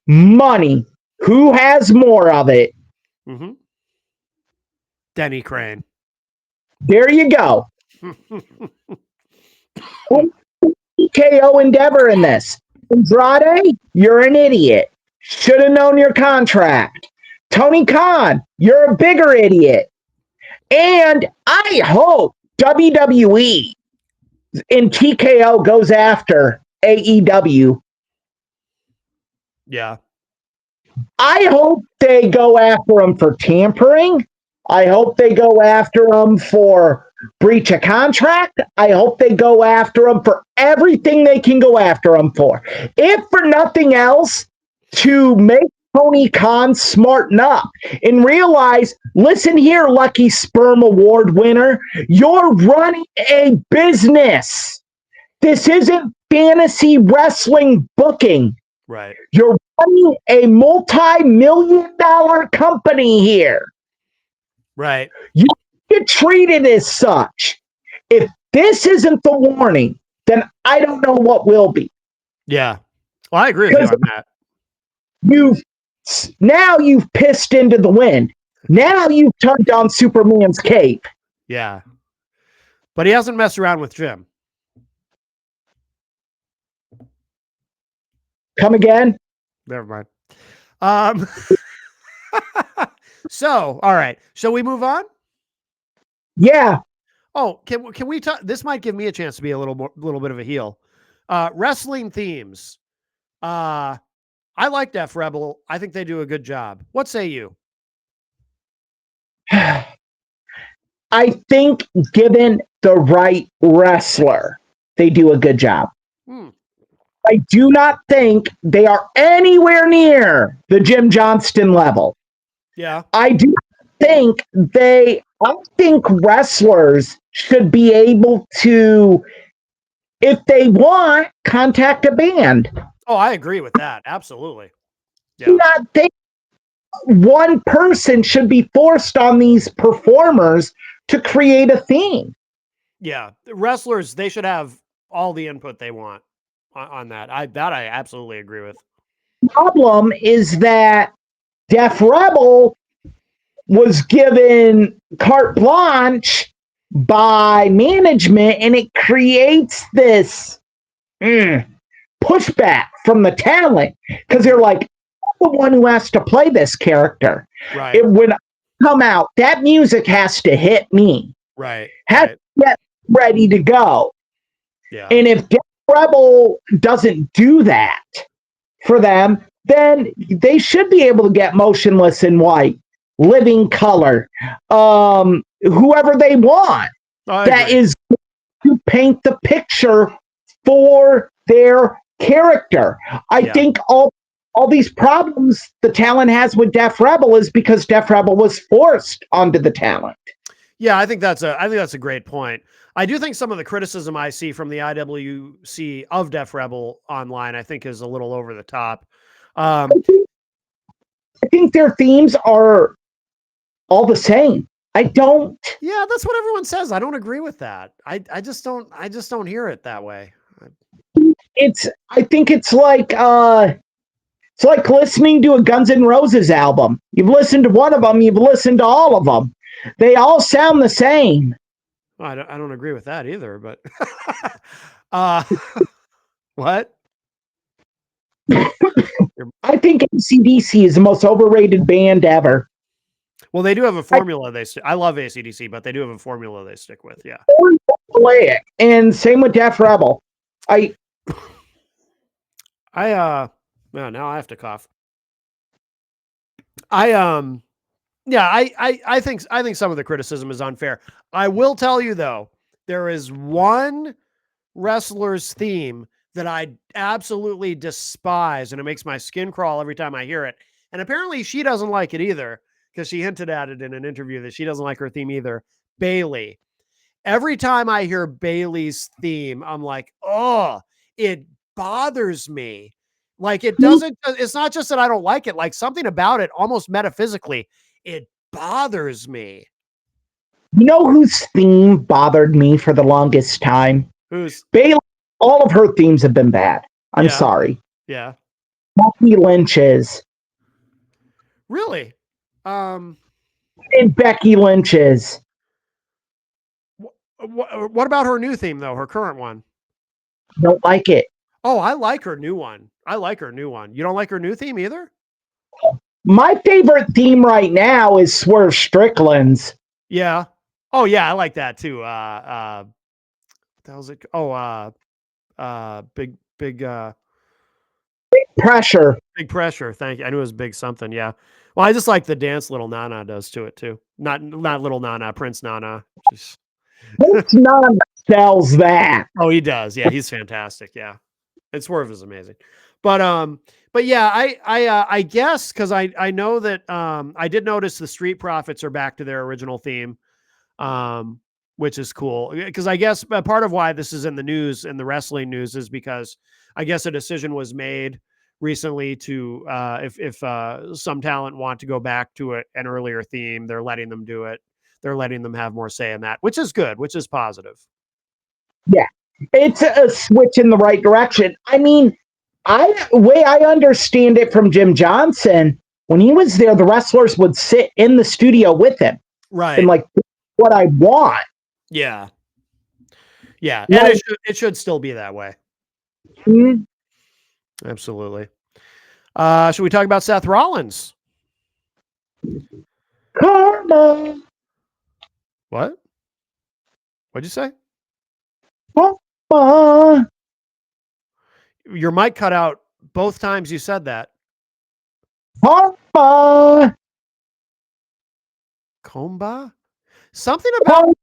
Money. Who has more of it? Mm-hmm. Denny Crane. There you go. TKO Endeavor in this. Andrade, you're an idiot. Should have known your contract. Tony Khan, you're a bigger idiot. And I hope WWE in TKO goes after AEW. Yeah. I hope they go after them for tampering. I hope they go after them for breach of contract. I hope they go after them for everything they can go after them for. If for nothing else, to make Tony Khan smarten up and realize, listen here, Lucky Sperm Award winner, you're running a business. This isn't fantasy wrestling booking. Right. You're running a multi-million-dollar company here. Right. You get treated as such. If this isn't the warning, then I don't know what will be. Yeah. Well, I agree with you on that. You've pissed into the wind. Now you've turned on Superman's cape. Yeah. But he hasn't messed around with Jim. Come again? Never mind. So, all right. Shall we move on? Yeah. Oh, can we talk? This might give me a chance to be a little bit of a heel. Wrestling themes. I like Def Rebel. I think they do a good job. What say you? I think given the right wrestler, they do a good job. I do not think they are anywhere near the Jim Johnston level. Yeah. I do think I think wrestlers should be able to, if they want, contact a band. Oh, I agree with that. Absolutely. Yeah. I do not think one person should be forced on these performers to create a theme. Yeah. The wrestlers, they should have all the input they want on that. I absolutely agree with. problem is that Def Rebel was given carte blanche by management, and it creates this pushback from the talent because they're like, I'm the one who has to play this character. Right. When I come out, that music has to hit me. Right. Has to get ready to go. Yeah. And if Def Rebel doesn't do that for them, then they should be able to get Motionless in White, Living Color, whoever they want. That is to paint the picture for their character. I think all these problems the talent has with Def Rebel is because Def Rebel was forced onto the talent. Yeah, I think that's a great point. I do think some of the criticism I see from the IWC of Def Rebel online, I think, is a little over the top. I think their themes are all the same. I don't. Yeah, that's what everyone says. I don't agree with that. I just don't hear it that way. I think it's like listening to a Guns N' Roses album. You've listened to one of them, you've listened to all of them. They all sound the same. Well, I don't agree with that either, but what? I think AC/DC is the most overrated band ever. Well, they do have a formula. I love AC/DC, but they do have a formula they stick with. Yeah. And same with Def Rebel. Now I have to cough. I think some of the criticism is unfair. I will tell you though, there is one wrestler's theme that I absolutely despise, and it makes my skin crawl every time I hear it. And apparently she doesn't like it either, because she hinted at it in an interview that she doesn't like her theme either. Bayley. Every time I hear Bayley's theme, I'm like, oh, it bothers me. Like it's not just that I don't like it, like something about it almost metaphysically, it bothers me. You know whose theme bothered me for the longest time? Who's? Bayley. All of her themes have been bad. I'm sorry. Yeah. Becky Lynch's. Really? And Becky Lynch's. What about her new theme though? Her current one? Don't like it. Oh, I like her new one. You don't like her new theme either? My favorite theme right now is Swerve Strickland's. Yeah. Oh yeah, I like that too. What the hell's it? Oh, big pressure. Big pressure. Thank you. I knew it was big something. Yeah. Well, I just like the dance little Nana does to it too. Not little Nana, Prince Nana. Prince Nana sells that. Oh, he does. Yeah, he's fantastic. Yeah. And Swerve is amazing. But yeah, I guess because I know that I did notice the Street Profits are back to their original theme. Which is cool, because I guess part of why this is in the news, in the wrestling news, is because I guess a decision was made recently to if some talent want to go back to an earlier theme, they're letting them do it. They're letting them have more say in that, which is good, which is positive. Yeah, it's a switch in the right direction. I mean, way I understand it from Jim Johnson, when he was there, the wrestlers would sit in the studio with him, right? And like, what I want. Yeah. Yeah. And it should still be that way. Mm-hmm. Absolutely. Should we talk about Seth Rollins? Karma. What? What'd you say? Karma. Your mic cut out both times you said that. Karma. Comba? Something about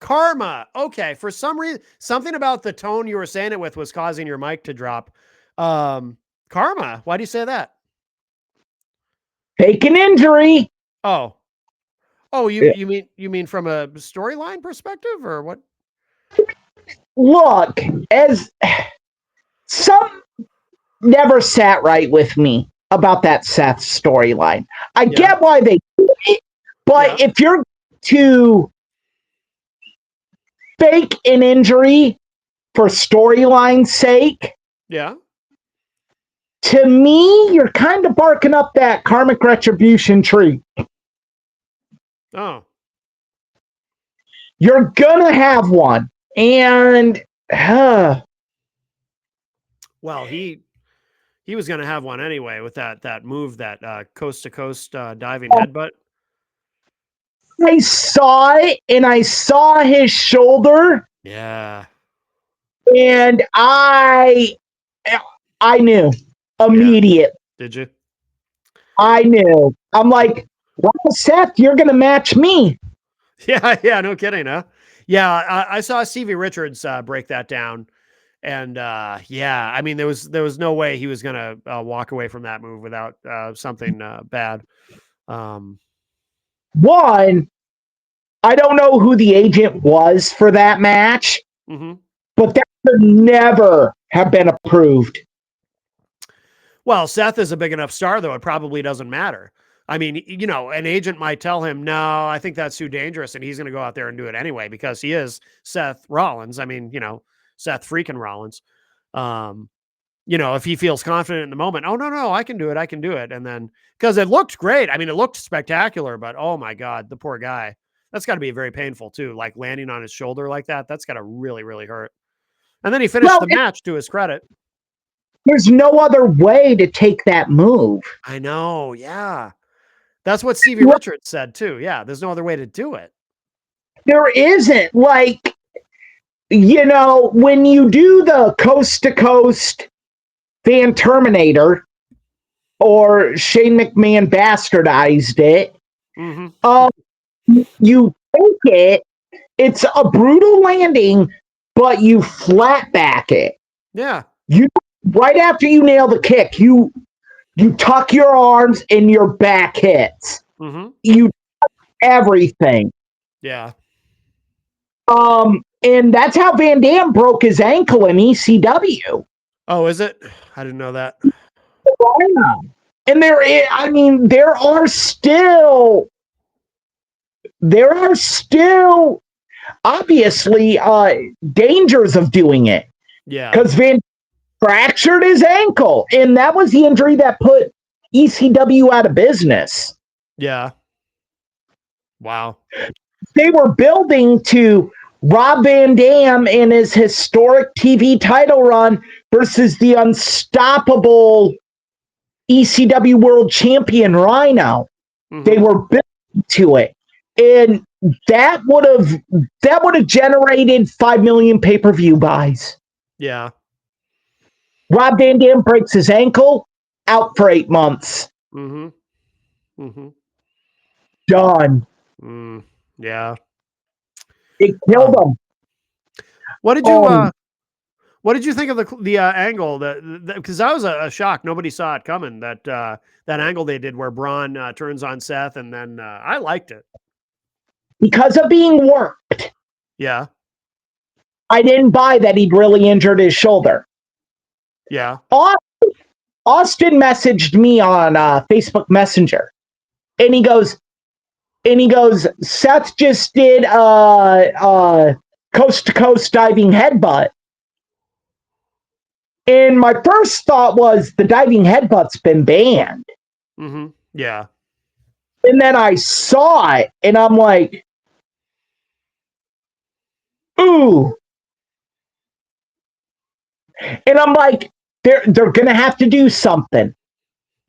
Karma. Okay. For some reason, something about the tone you were saying it with was causing your mic to drop. Karma. Why do you say that? Fake an injury. Oh, you mean from a storyline perspective or what? Look, as some never sat right with me about that Seth storyline. I get why they do it, but if you're to fake an injury for storyline's sake, Yeah. To me, you're kind of barking up that karmic retribution tree. Oh. You're gonna have one, and Well, he was going to have one anyway with that move, that coast to coast diving headbutt. I saw it, and I saw his shoulder, Yeah. and I knew Yeah. immediate. Did you? I knew. I'm like, well, Seth, you're gonna match me. Yeah. Yeah. No kidding, huh? Yeah. I saw Stevie Richards break that down. And yeah, I mean, there was no way he was gonna walk away from that move without something bad. Um, One, I don't know who the agent was for that match, mhm. but that could never have been approved. Well, Seth is a big enough star, though it probably doesn't matter. I mean, an agent might tell him, "No, I think that's too dangerous," and he's going to go out there and do it anyway because he is Seth Rollins. I mean, Seth freaking Rollins. Um, if he feels confident in the moment, oh no, I can do it, and then because it looked great. I mean, it looked spectacular, but oh my god, the poor guy. That's got to be very painful too, like landing on his shoulder like that. That's got to really, really hurt. And then he finished Well, the match to his credit. there's no other way to take that move. I know, yeah. That's what Stevie Richards said too. Yeah, there's no other way to do it. There isn't. Like, when you do the coast to coast Fan Terminator, or Shane McMahon bastardized it, you take it, it's a brutal landing, but you flat back it. Yeah. Right after you nail the kick, you tuck your arms and your back hits. You everything. Yeah. And that's how Van Dam broke his ankle in ECW. Oh, is it? I didn't know that. And there are still obviously dangers of doing it. Yeah. Because Van fractured his ankle, and that was the injury that put ECW out of business. Yeah. Wow. They were building to Rob Van Dam in his historic TV title run versus the unstoppable ECW World Champion Rhino. They were building to it, and that would have generated 5 million pay-per-view buys. Yeah. Rob Van Dam breaks his ankle, out for 8 months. Done. Yeah. It killed him. What did you think of the angle? Because that was a shock. Nobody saw it coming. That angle they did where Braun turns on Seth, and then I liked it because of being worked. Yeah. I didn't buy that he'd really injured his shoulder. Yeah. Austin messaged me on Facebook Messenger, and he goes, Seth just did coast to coast diving headbutt. And my first thought was the diving headbutt's been banned. Yeah. And then I saw it, and I'm like, ooh. And I'm like, they're gonna have to do something.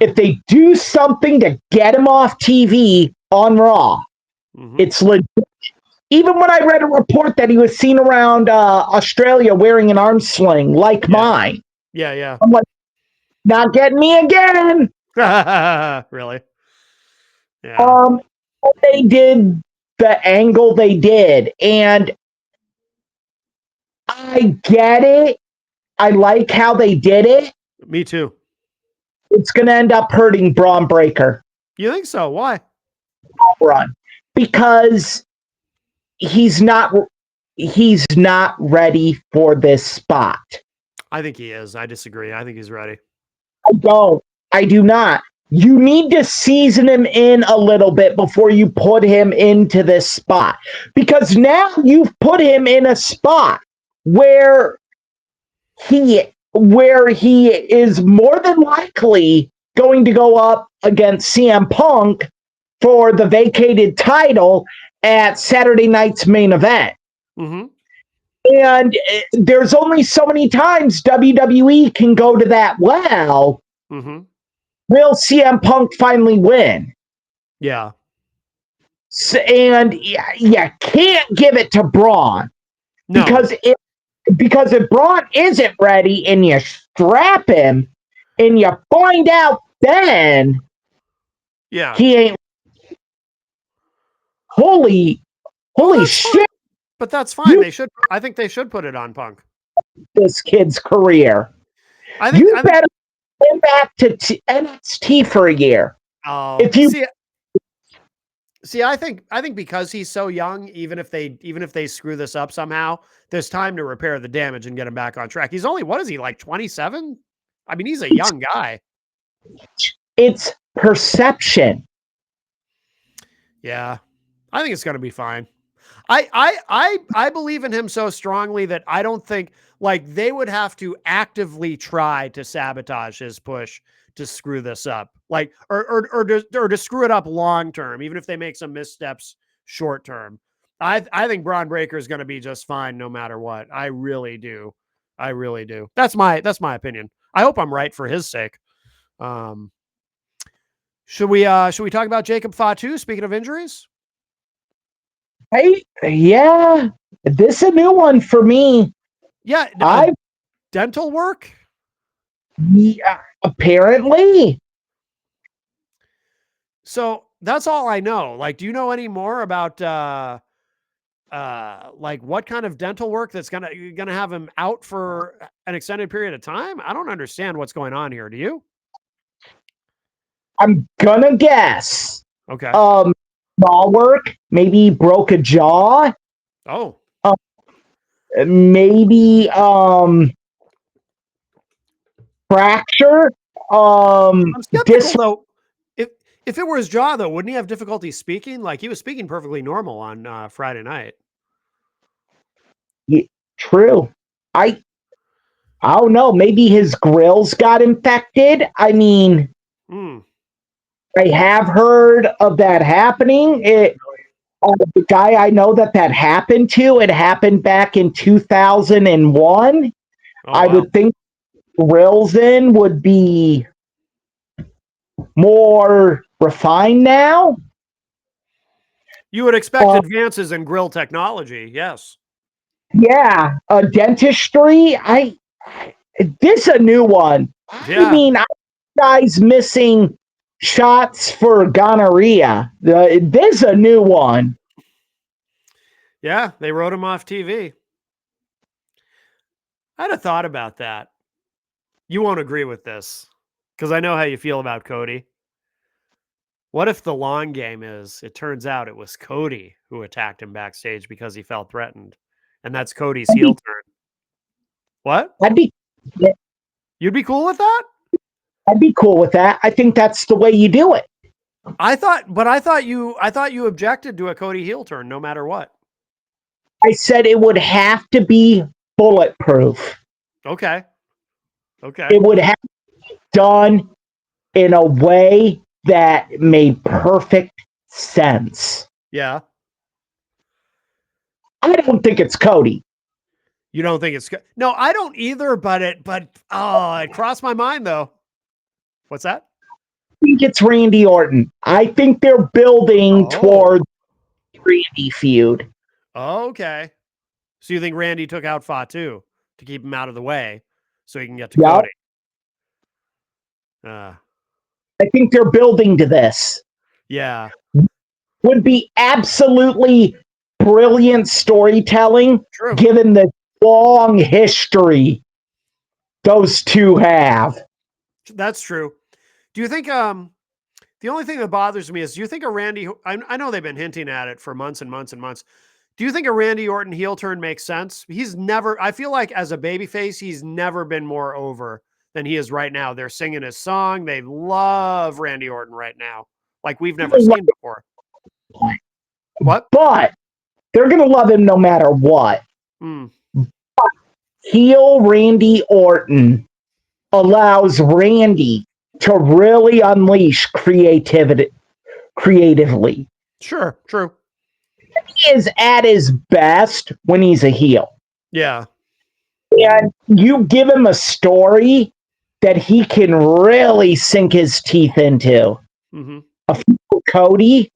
If they do something to get him off TV on Raw, it's legit. Even when I read a report that he was seen around Australia wearing an arm sling like mine. Yeah. I'm like, not getting me again. Really? Yeah. They did the angle they did, and I get it. I like how they did it. Me too. It's going to end up hurting Braun Breaker. You think so? Why? Run. Because he's not ready for this spot. I think he is. I disagree. I think he's ready. I do not. You need to season him in a little bit before you put him into this spot. Because now you've put him in a spot where he where he is more than likely going to go up against CM Punk for the vacated title at Saturday night's main event. Mm-hmm. And there's only so many times WWE can go to that well. Mm-hmm. Will CM Punk finally win? Yeah. And you can't give it to Braun. No. Because if Braun isn't ready and you strap him and you find out then Yeah. he ain't. Holy shit, Fine. But that's fine. I think they should put it on Punk. this kid's career. I think better go back to NXT for a year. Oh, if you see, I think because he's so young, even if they screw this up somehow, there's time to repair the damage and get him back on track. He's only, what is he, like 27? I mean, he's a young guy. It's perception. Yeah. I think it's going to be fine. I believe in him so strongly that I don't think, like, they would have to actively try to sabotage his push to screw this up, like, or to screw it up long term, even if they make some missteps short term. I think Braun Breaker is going to be just fine no matter what. I really do. I really do. That's my opinion. I hope I'm right for his sake. Should we talk about Jacob Fatu? Speaking of injuries. Hey, yeah, this is a new one for me. Yeah, dental work. Yeah, apparently. So that's all I know. Like, do you know any more about like what kind of dental work that's gonna have him out for an extended period of time? I don't understand what's going on here. Do you? I'm gonna guess. Okay. Ball work. Maybe broke a jaw. Oh. Maybe fracture. I'm skeptical though. If it were his jaw though, wouldn't he have difficulty speaking? Like, he was speaking perfectly normal on Friday night. True. I don't know. Maybe his grills got infected. I mean, I have heard of that happening. The guy I know that happened to, it happened back in 2001. Oh, I would think grills in would be more refined now. You would expect advances in grill technology, yes. Yeah, dentistry. This a new one. Yeah. I mean, guys missing shots for gonorrhea. This a new one. Yeah, they wrote him off TV. I'd have thought about that. You won't agree with this because I know how you feel about Cody. What if the long game is, it turns out it was Cody who attacked him backstage because he felt threatened, and that's Cody's heel turn? What? You'd be cool with that? I'd be cool with that. I think that's the way you do it. I thought you objected to a Cody heel turn no matter what. I said it would have to be bulletproof. Okay. It would have to be done in a way that made perfect sense. Yeah. I don't think it's Cody. You don't think it's No, I don't either, but it crossed my mind though. What's that? I think it's Randy Orton. I think they're building toward Randy feud. Okay. So you think Randy took out Fatu to keep him out of the way so he can get to Cody? I think they're building to this. Yeah. Would be absolutely brilliant storytelling. True. Given the long history those two have. That's true. Do you think the only thing that bothers me is, do you think a Randy, I know they've been hinting at it for months and months and months. Do you think a Randy Orton heel turn makes sense? I feel like as a babyface, he's never been more over than he is right now. They're singing his song. They love Randy Orton right now, like we've never seen before. What? But they're going to love him no matter what. heel Randy Orton allows Randy to really unleash creatively. Sure, true. He is at his best when he's a heel. Yeah. And you give him a story that he can really sink his teeth into. Mm-hmm. Cody,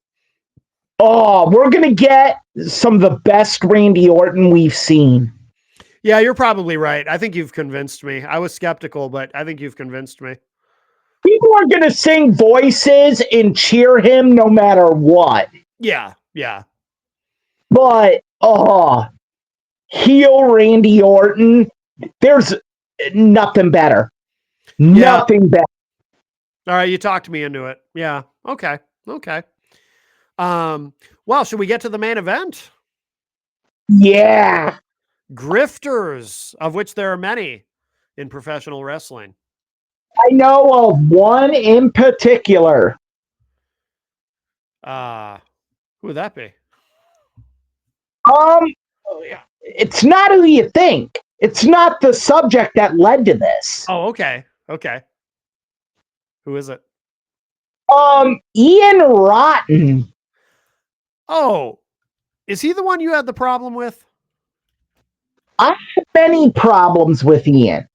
oh, we're going to get some of the best Randy Orton we've seen. Yeah, you're probably right. I think you've convinced me. I was skeptical, but I think you've convinced me. People are going to sing voices and cheer him no matter what. Yeah, yeah. But, heel Randy Orton, there's nothing better. Nothing better. All right, you talked me into it. Yeah. Okay. Well, should we get to the main event? Yeah. Grifters, of which there are many in professional wrestling. I know of one in particular. Who would that be? It's not who you think. It's not the subject that led to this. Oh, okay. Who is it? Ian Rotten. Oh, is he the one you had the problem with? I have many problems with Ian.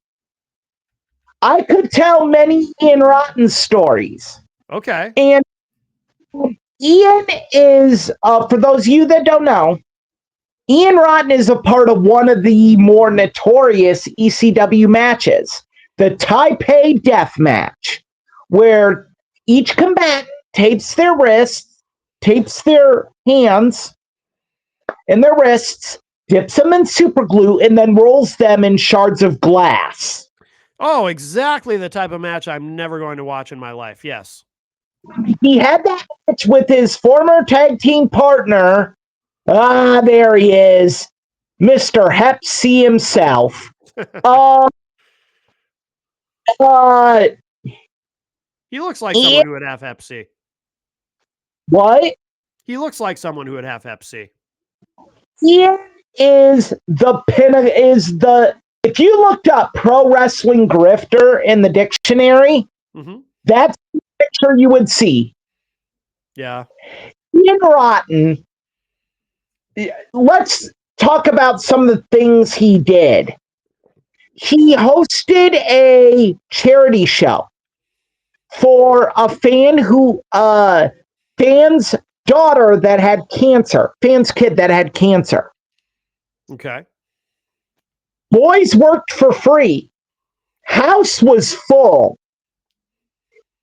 I could tell many Ian Rotten stories. Okay. And Ian is, for those of you that don't know, Ian Rotten is a part of one of the more notorious ECW matches, the Taipei Death Match, where each combatant tapes their wrists, tapes their hands and their wrists, dips them in super glue, and then rolls them in shards of glass. Oh, exactly the type of match I'm never going to watch in my life. Yes. He had that match with his former tag team partner. There he is, Mr. Hep C himself. He looks like someone who would have Hep C. What? He looks like someone who would have Hep C. Ian is the if you looked up pro wrestling grifter in the dictionary, that's the picture you would see. Yeah. Ian Rotten, let's talk about some of the things he did. He hosted a charity show for a fan's daughter that had cancer, fan's kid that had cancer. Okay. Boys worked for free. House was full.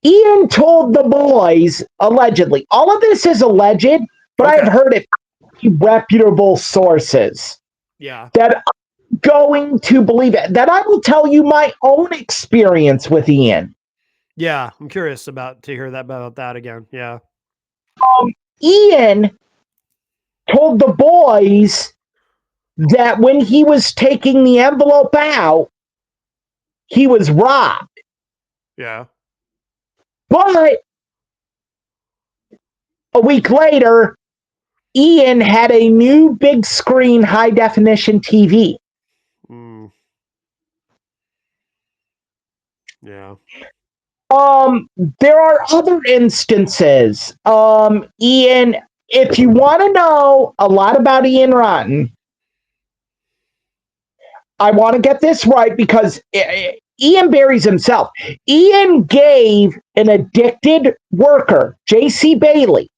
Ian told the boys, allegedly, all of this is alleged, but I've heard it from reputable sources. Yeah. That I'm going to believe it. That I will tell you my own experience with Ian. Yeah, I'm curious to hear about that again. Yeah. Ian told the boys that when he was taking the envelope out, he was robbed. Yeah. But a week later, Ian had a new big screen high definition TV. Yeah. There are other instances. Ian, if you want to know a lot about Ian Rotten, I want to get this right because Ian buries himself. Ian gave an addicted worker, J.C. Bailey,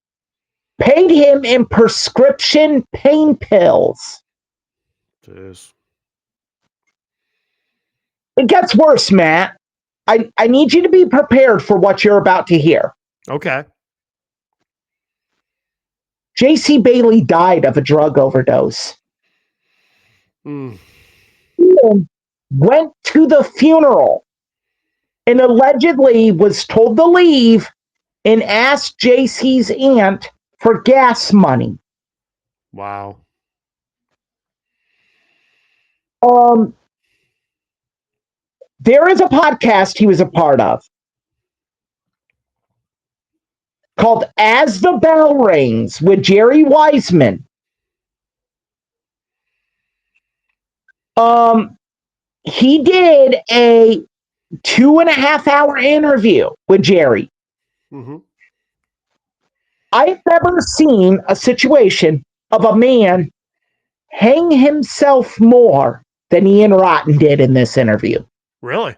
paid him in prescription pain pills. Jeez. It gets worse, Matt. I need you to be prepared for what you're about to hear. Okay. J.C. Bailey died of a drug overdose. Ian went to the funeral and allegedly was told to leave and asked JC's aunt for gas money. Wow. There is a podcast he was a part of called As the Bell Rings with Jerry Wiseman. he did a 2.5-hour interview with Jerry. Mm-hmm. I've never seen a situation of a man hang himself more than Ian Rotten did in this interview. Really?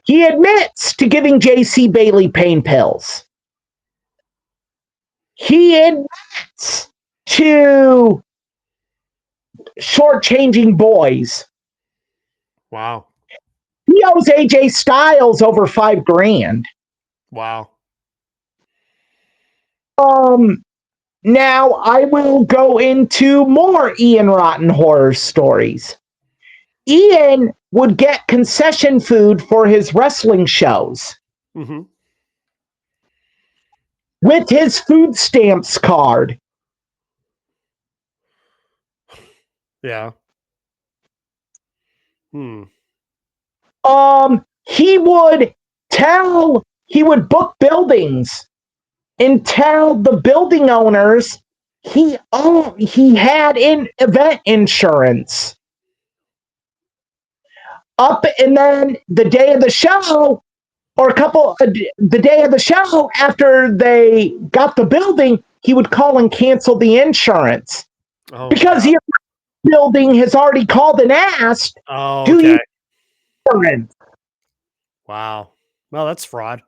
He admits to giving J.C. Bailey pain pills. He admits to shortchanging boys. Wow. He owes AJ Styles over $5,000. Wow. Now I will go into more Ian Rotten horror stories. Ian would get concession food for his wrestling shows Mm-hmm. with his food stamps card. Yeah. Hmm. He would book buildings and tell the building owners he had event insurance. And then the day of the show, or the day of the show after they got the building, he would call and cancel the insurance because the building has already called and asked, Oh, "Do okay. you insurance?" Wow. Well, that's fraud.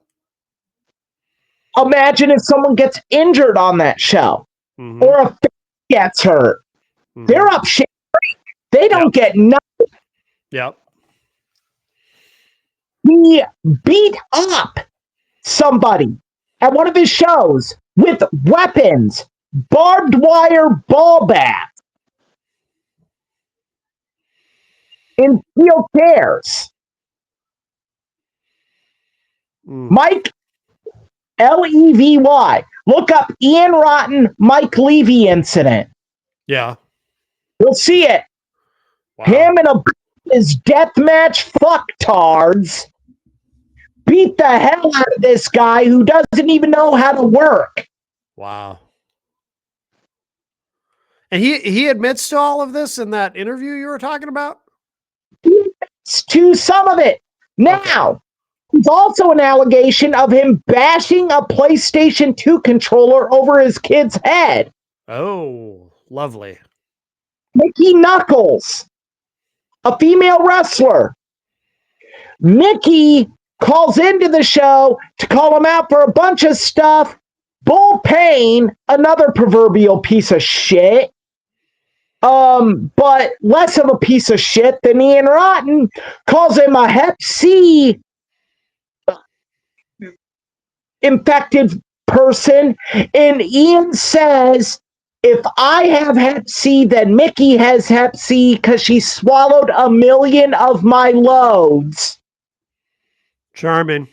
Imagine if someone gets injured on that show, Mm-hmm. or a fan gets hurt. Mm-hmm. They're up shit. They don't get nothing. Yep. He beat up somebody at one of his shows with weapons, barbed wire ball bats, and steel chairs. Mike Levy. Look up Ian Rotten Mike Levy incident. Yeah. You'll see it. Wow. Him and his deathmatch fucktards beat the hell out of this guy who doesn't even know how to work. Wow. And he admits to all of this in that interview you were talking about? He admits to some of it. Now, there's also an allegation of him bashing a PlayStation 2 controller over his kid's head. Oh, lovely. Mickey Knuckles, a female wrestler. Mickey calls into the show to call him out for a bunch of stuff. Bull Payne, another proverbial piece of shit, but less of a piece of shit than Ian Rotten, calls him a Hep C infected person. And Ian says, if I have Hep C, then Mickey has Hep C because she swallowed 1 million of my loads. Charming.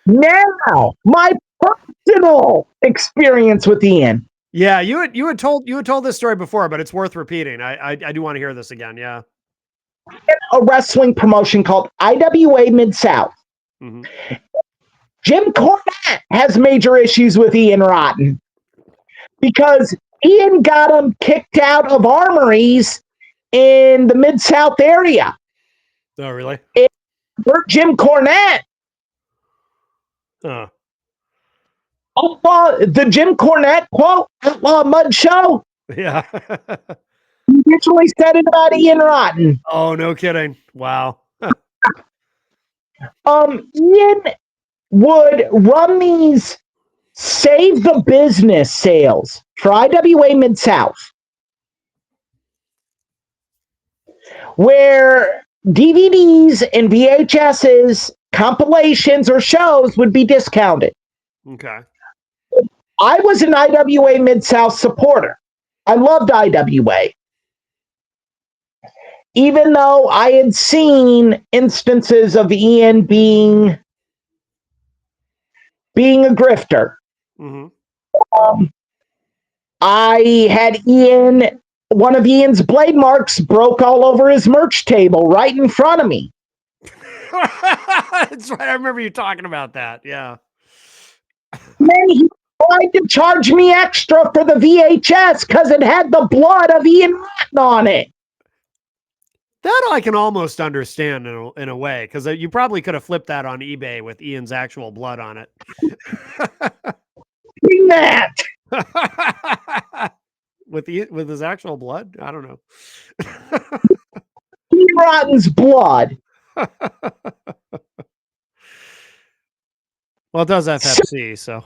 Now, my personal experience with Ian. Yeah, you had told this story before, but it's worth repeating. I do want to hear this again. Yeah. A wrestling promotion called IWA Mid-South. Mm-hmm. Jim Cornette has major issues with Ian Rotten because Ian got him kicked out of armories in the Mid-South area. Oh, really? It hurt Jim Cornette. The Jim Cornette quote, Outlaw Mud Show. Yeah. He literally said it about Ian Rotten. Oh, no kidding. Wow. Ian would run these save the business sales for IWA Mid-South, where DVDs and VHSs, compilations, or shows would be discounted. Okay. I was an IWA Mid-South supporter. I loved IWA. Even though I had seen instances of Ian being a grifter. Mm-hmm. I had one of Ian's blade marks broke all over his merch table right in front of me. That's right. I remember you talking about that. Yeah. Then he tried to charge me extra for the VHS because it had the blood of Ian Rotten on it. That I can almost understand in a way, because you probably could have flipped that on eBay with Ian's actual blood on it. Bring that. with his actual blood? I don't know. Ian Rotten's blood. Well, it does FFC, so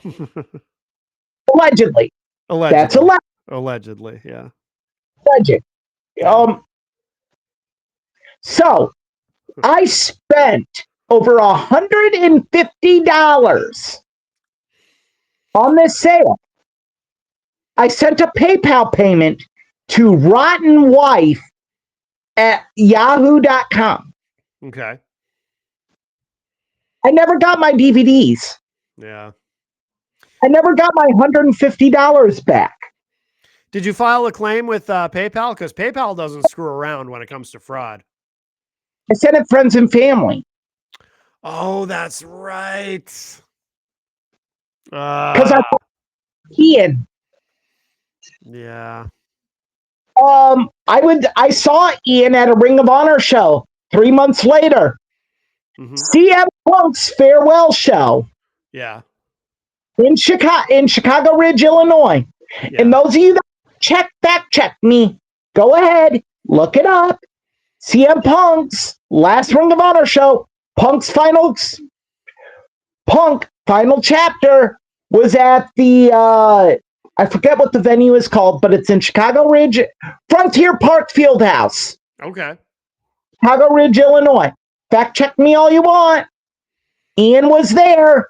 Allegedly. That's allegedly. Allegedly, yeah. alleged. So I spent over $150 on this sale. I sent a PayPal payment to rottenwife at yahoo.com. Okay. I never got my DVDs. Yeah. I never got my $150 back. Did you file a claim with PayPal? Because PayPal doesn't screw around when it comes to fraud. I sent it friends and family. Oh, that's right. Because Ian. Yeah. I saw Ian at a Ring of Honor show 3 months later. Mm-hmm. CM Punk's farewell show. Yeah. In Chicago Ridge, Illinois. Yeah. And those of you that fact check me, go ahead, look it up. CM Punk's last Ring of Honor show, Punk's final chapter was at the I forget what the venue is called, but it's in Chicago Ridge, Frontier Park Fieldhouse. Okay. Chicago Ridge, Illinois. Fact check me all you want. Ian was there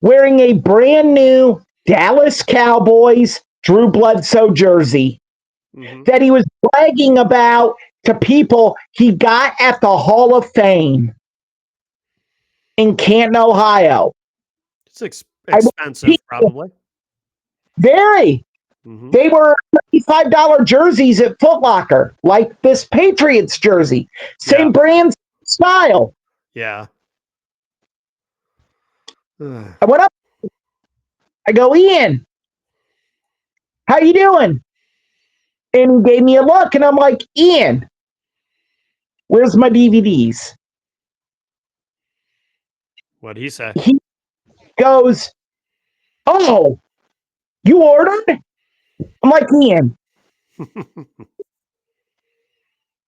wearing a brand new Dallas Cowboys Drew Bledsoe jersey that he was bragging about to people he got at the Hall of Fame in Canton, Ohio. It's expensive, probably. Very. Mm-hmm. They were $35 jerseys at Foot Locker, like this Patriots jersey. Same brand, style. Yeah. I went up. I go, Ian, how you doing? And he gave me a look, and I'm like, Ian, where's my DVDs? What'd he say? He goes, oh, you ordered? I'm like, Ian,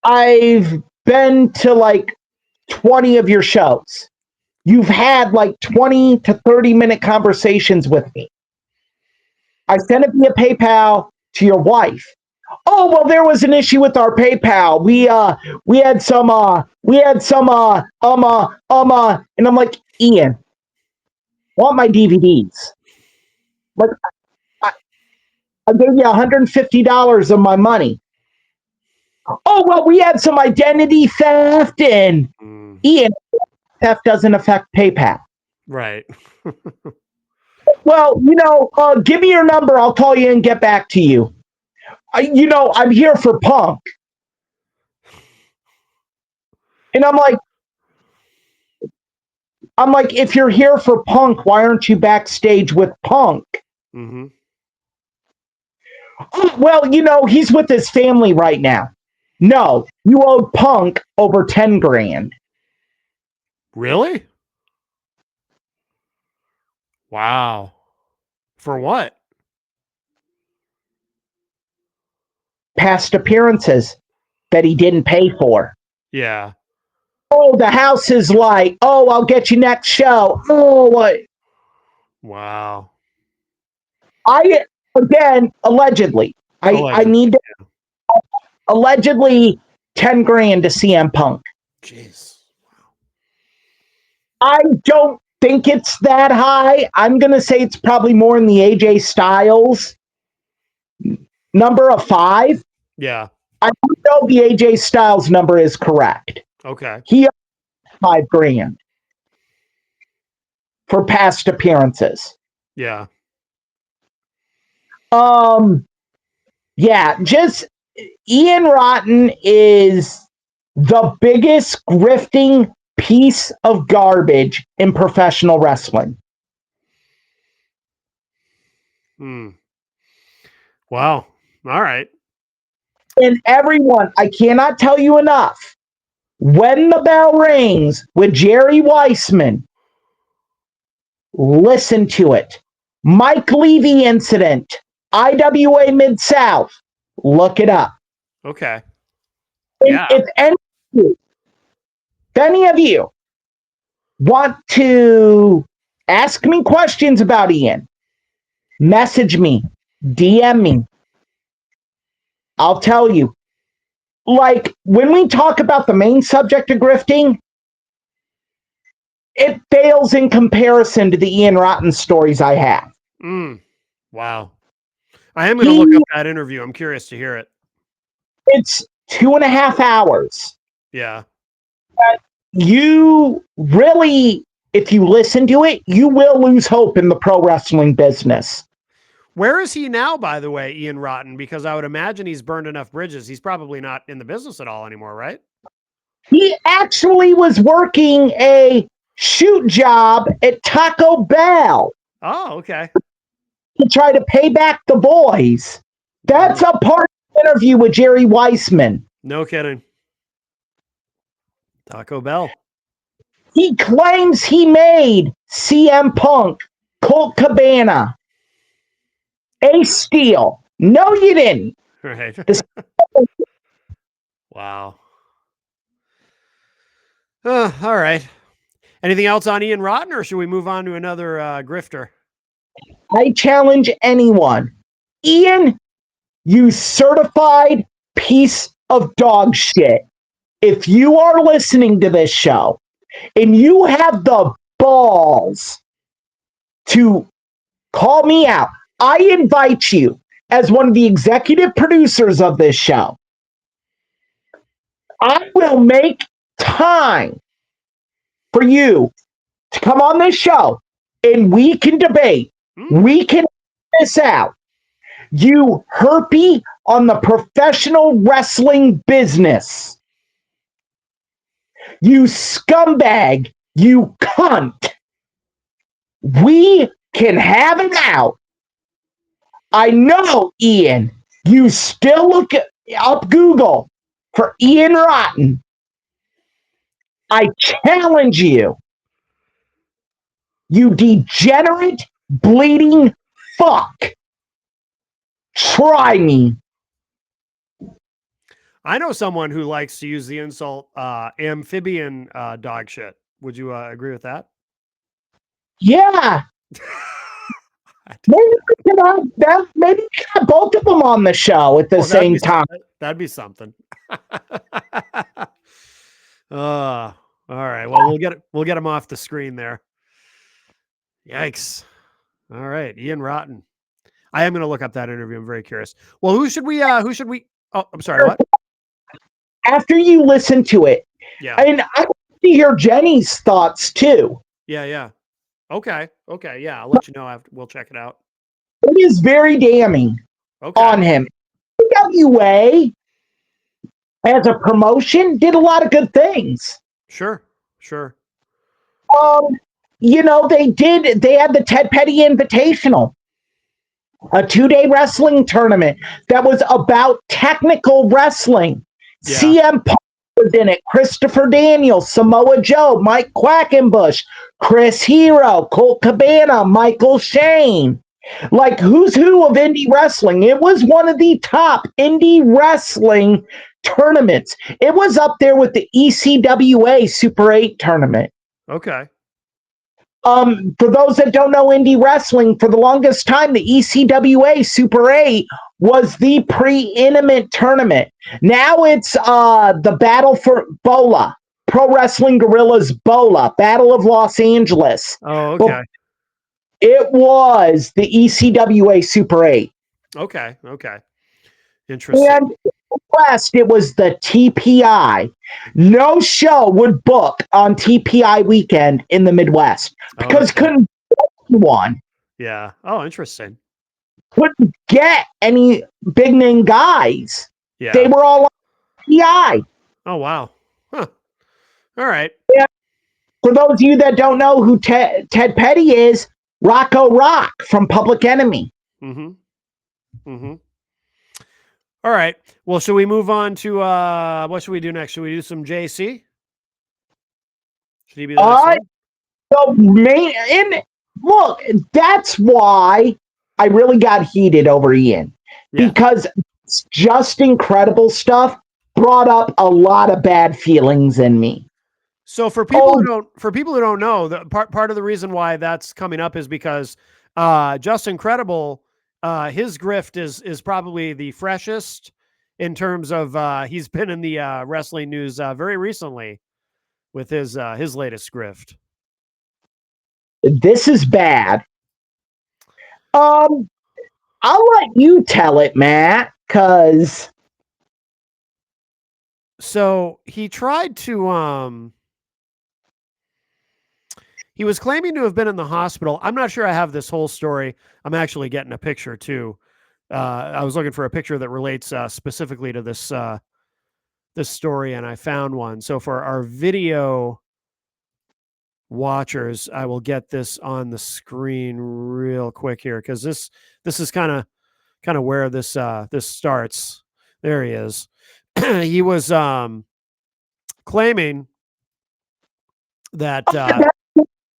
I've been to like 20 of your shows. You've had like 20 to 30-minute conversations with me. I sent it via PayPal to your wife. Oh, well, there was an issue with our PayPal. We had some, and I'm like, Ian, want my DVDs? Like, I gave you $150 of my money. Oh, well, we had some identity theft, and Ian, theft doesn't affect PayPal. Right. Well, give me your number. I'll call you and get back to you. I'm here for Punk. And I'm like, if you're here for Punk, why aren't you backstage with Punk? Mm-hmm. Well, he's with his family right now. No, you owed Punk over 10 grand. Really? Wow. For what? Past appearances that he didn't pay for. Yeah. Oh, the house is light. Oh, I'll get you next show. Oh, what? Wow. Allegedly, I need to, allegedly 10 grand to CM Punk. Jeez. Wow. I don't think it's that high. I'm going to say it's probably more in the AJ Styles number of 5. Yeah. I don't know the AJ Styles number is correct. Okay. He owed 5 grand for past appearances. Yeah. Yeah, just Ian Rotten is the biggest grifting piece of garbage in professional wrestling. Wow. All right. And everyone, I cannot tell you enough. When the Bell Rings with Jerry Weissman. Listen to it. Mike Levy incident, IWA Mid-South. Look it up. Okay. And Yeah. if any of you want to ask me questions about Ian, message me, DM me. I'll tell you. Like, when we talk about the main subject of grifting, it fails in comparison to the Ian Rotten stories I have. Wow. I am going to look up that interview. I'm curious to hear it. It's 2.5 hours. Yeah. You really, if you listen to it, you will lose hope in the pro wrestling business. Where is he now, by the way, Ian Rotten? Because I would imagine he's burned enough bridges. He's probably not in the business at all anymore, right? He actually was working a shoot job at Taco Bell. Oh, okay. To try to pay back the boys. That's a part of the interview with Jerry Weissman. No kidding. Taco Bell. He claims he made CM Punk, Colt Cabana, Ace Steel. No, you didn't. Right. Wow. All right. Anything else on Ian Rotten, or should we move on to another grifter? I challenge anyone. Ian, you certified piece of dog shit. If you are listening to this show and you have the balls to call me out, I invite you as one of the executive producers of this show. I will make time for you to come on this show and we can debate. We can this out. You herpy on the professional wrestling business. You scumbag. You cunt. We can have it out. I know, Ian, you still look up Google for Ian Rotten. I challenge you. You degenerate, bleeding fuck. Try me. I know someone who likes to use the insult amphibian dog shit. Would you agree with that? Yeah. Maybe we can have both of them on the show at the same time. That'd be something. All right. Well, we'll get him off the screen there. Yikes. All right. Ian Rotten. I am going to look up that interview. I'm very curious. Well, who should we, oh, I'm sorry. What? After you listen to it. Yeah. And I want to hear Jenny's thoughts too. Yeah. Okay. Yeah. I'll let you know after. We'll check it out. It is very damning on him. AWA as a promotion did a lot of good things. Sure. You know, they had the Ted Petty Invitational, a 2-day wrestling tournament that was about technical wrestling. Yeah. CM Punk was in it, Christopher Daniels, Samoa Joe, Mike Quackenbush, Chris Hero, Colt Cabana, Michael Shane. Like, who's who of indie wrestling? It was one of the top indie wrestling tournaments. It was up there with the ECWA Super 8 tournament. Okay. For those that don't know indie wrestling, for the longest time, the ECWA Super 8 was the preeminent tournament. Now it's the Battle for Bola, Pro Wrestling Guerrillas Bola, Battle of Los Angeles. Oh, okay. But it was the ECWA Super 8. Okay. Interesting. And West, it was the TPI. No show would book on TPI weekend in the Midwest because couldn't get one. Yeah. Oh, interesting. Couldn't get any big name guys. Yeah. They were all on TPI. Oh, wow. Huh. All right. Yeah. For those of you that don't know who Ted Petty is, Rocco Rock from Public Enemy. All right. Well, should we move on to what should we do next? Should we do some JC? Should he be the next one? The main and look, that's why I really got heated over Ian Yeah. because it's just incredible stuff brought up a lot of bad feelings in me. So for people who don't know, the part of the reason why that's coming up is because Just Incredible, his grift is probably the freshest in terms of he's been in the wrestling news very recently with his latest grift. This is bad. I'll let you tell it, Matt, because so he tried to he was claiming to have been in the hospital. I'm not sure I have this whole story. I'm actually getting a picture too. I was looking for a picture that relates specifically to this this story, and I found one. So for our video watchers, I will get this on the screen real quick here because this is kind of where this this starts. There he is. He was claiming that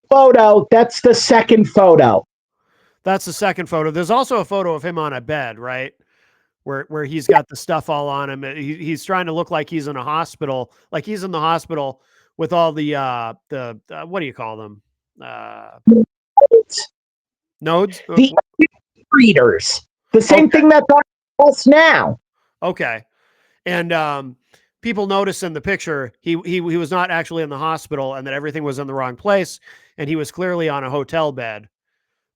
photo. That's the second photo. that's the second photo. There's also a photo of him on a bed, right? Where he's got the stuff all on him. He's trying to look like he's in a hospital, like he's in the hospital with all the what do you call them? Nodes? The readers. The same thing that's on us now. Okay. And people notice in the picture he was not actually in the hospital and that everything was in the wrong place, and he was clearly on a hotel bed,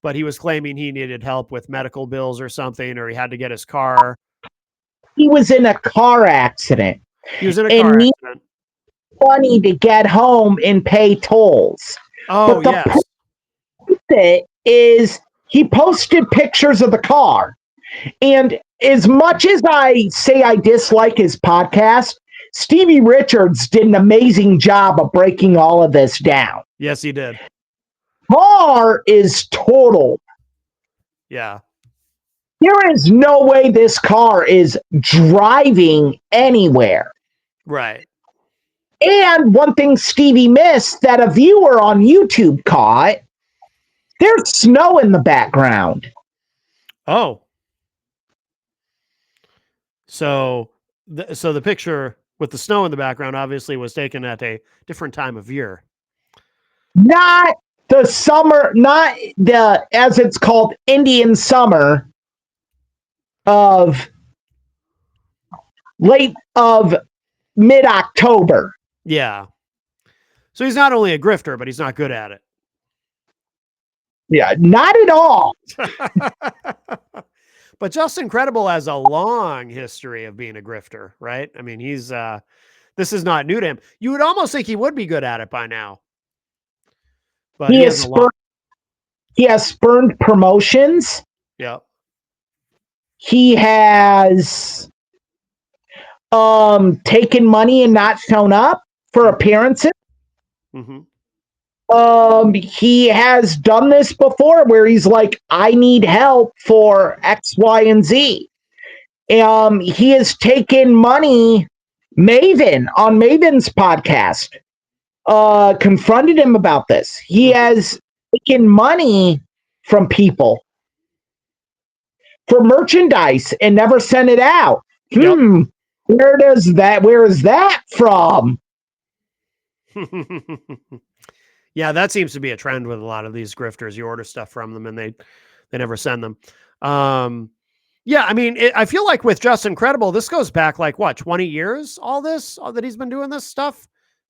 but he was claiming he needed help with medical bills or something, or he had to get his car. He was in a car accident. He was in a car accident. Money to get home and pay tolls. Oh, but the point is he posted pictures of the car. And as much as I say I dislike his podcast, Stevie Richards did an amazing job of breaking all of this down. Yes, he did. Car is totaled. Yeah. There is no way this car is driving anywhere. Right. And one thing Stevie missed that a viewer on YouTube caught, there's snow in the background. Oh. So the picture with the snow in the background obviously was taken at a different time of year. Not the summer, not the, as it's called, Indian summer of mid-October. Yeah. So he's not only a grifter, but he's not good at it. Yeah, not at all. But Just Incredible has a long history of being a grifter, right? I mean, he's this is not new to him. You would almost think he would be good at it by now. But he has spurned promotions. Yep. He has taken money and not shown up for appearances. Mm-hmm. He has done this before where he's like, I need help for X, Y, and Z. He has taken money. Maven on Maven's podcast confronted him about this. He has taken money from people for merchandise and never sent it out. Yep. Where is that from? Yeah, that seems to be a trend with a lot of these grifters. You order stuff from them and they never send them. Yeah, I mean, I feel like with Just Incredible, this goes back like what, 20 years? All that he's been doing this stuff,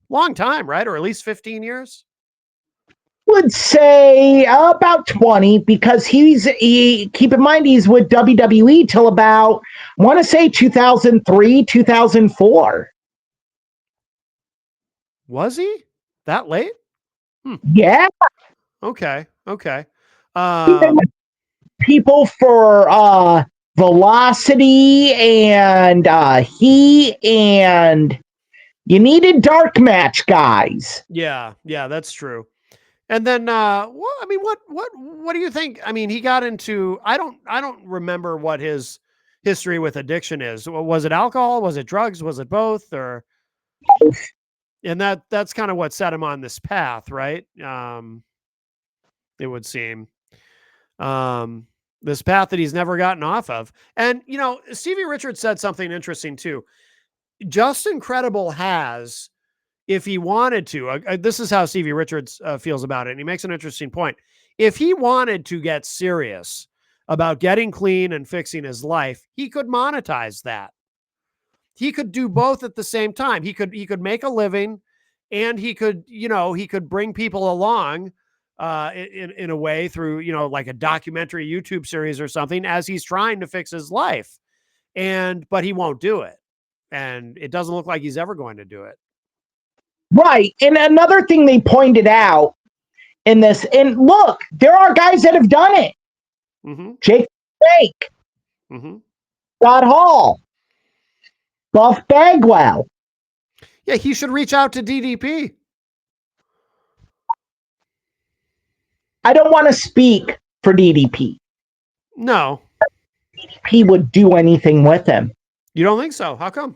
long time, right? Or at least 15 years. Would say about 20 because he keep in mind he's with WWE till about, I want to say 2003, 2004. Was he that late? Yeah. Okay. People for Velocity and Heat, and you needed dark match guys. Yeah, that's true. And then what do you think? I mean, he got into I don't remember what his history with addiction is. Was it alcohol? Was it drugs? Was it both? Or And that's kind of what set him on this path, right? It would seem. This path that he's never gotten off of. And, Stevie Richards said something interesting too. Justin Credible has, if he wanted to, this is how Stevie Richards feels about it. And he makes an interesting point. If he wanted to get serious about getting clean and fixing his life, he could monetize that. He could do both at the same time. He could make a living, and he could bring people along in a way through, like a documentary YouTube series or something as he's trying to fix his life. But he won't do it. And it doesn't look like he's ever going to do it. Right. And another thing they pointed out in this, and look, there are guys that have done it. Mm-hmm. Jake Snake, mm-hmm. Scott Hall, Buff Bagwell. Yeah, he should reach out to DDP. I don't want to speak for DDP. No. DDP would do anything with him. You don't think so? How come?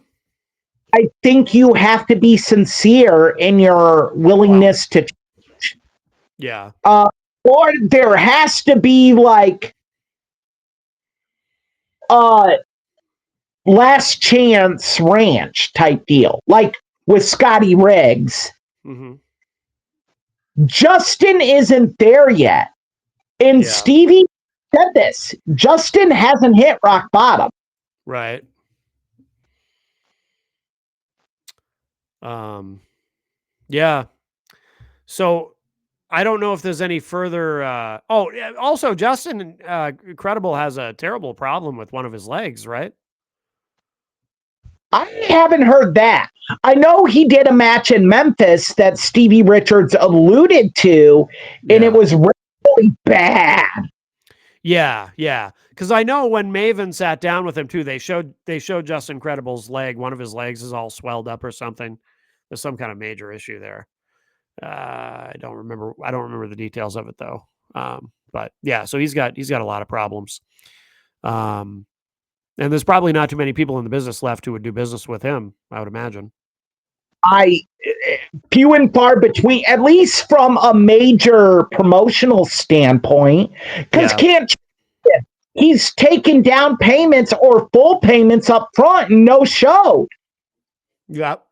I think you have to be sincere in your willingness to change. Yeah. Or there has to be like last chance ranch type deal, like with Scotty Riggs. Mm-hmm. Justin isn't there yet. And Stevie said this. Justin hasn't hit rock bottom. Right. Yeah. So I don't know if there's any further. Also, Justin Credible has a terrible problem with one of his legs, right? I haven't heard that. I know he did a match in Memphis that Stevie Richards alluded to, and it was really bad. Yeah. Because I know when Maven sat down with him too, they showed Justin Credible's leg. One of his legs is all swelled up or something. There's some kind of major issue there. I don't remember the details of it though. But yeah, so he's got a lot of problems. And there's probably not too many people in the business left who would do business with him, I would imagine. Few and far between, at least from a major promotional standpoint, because he's taking down payments or full payments up front and no show. Yep.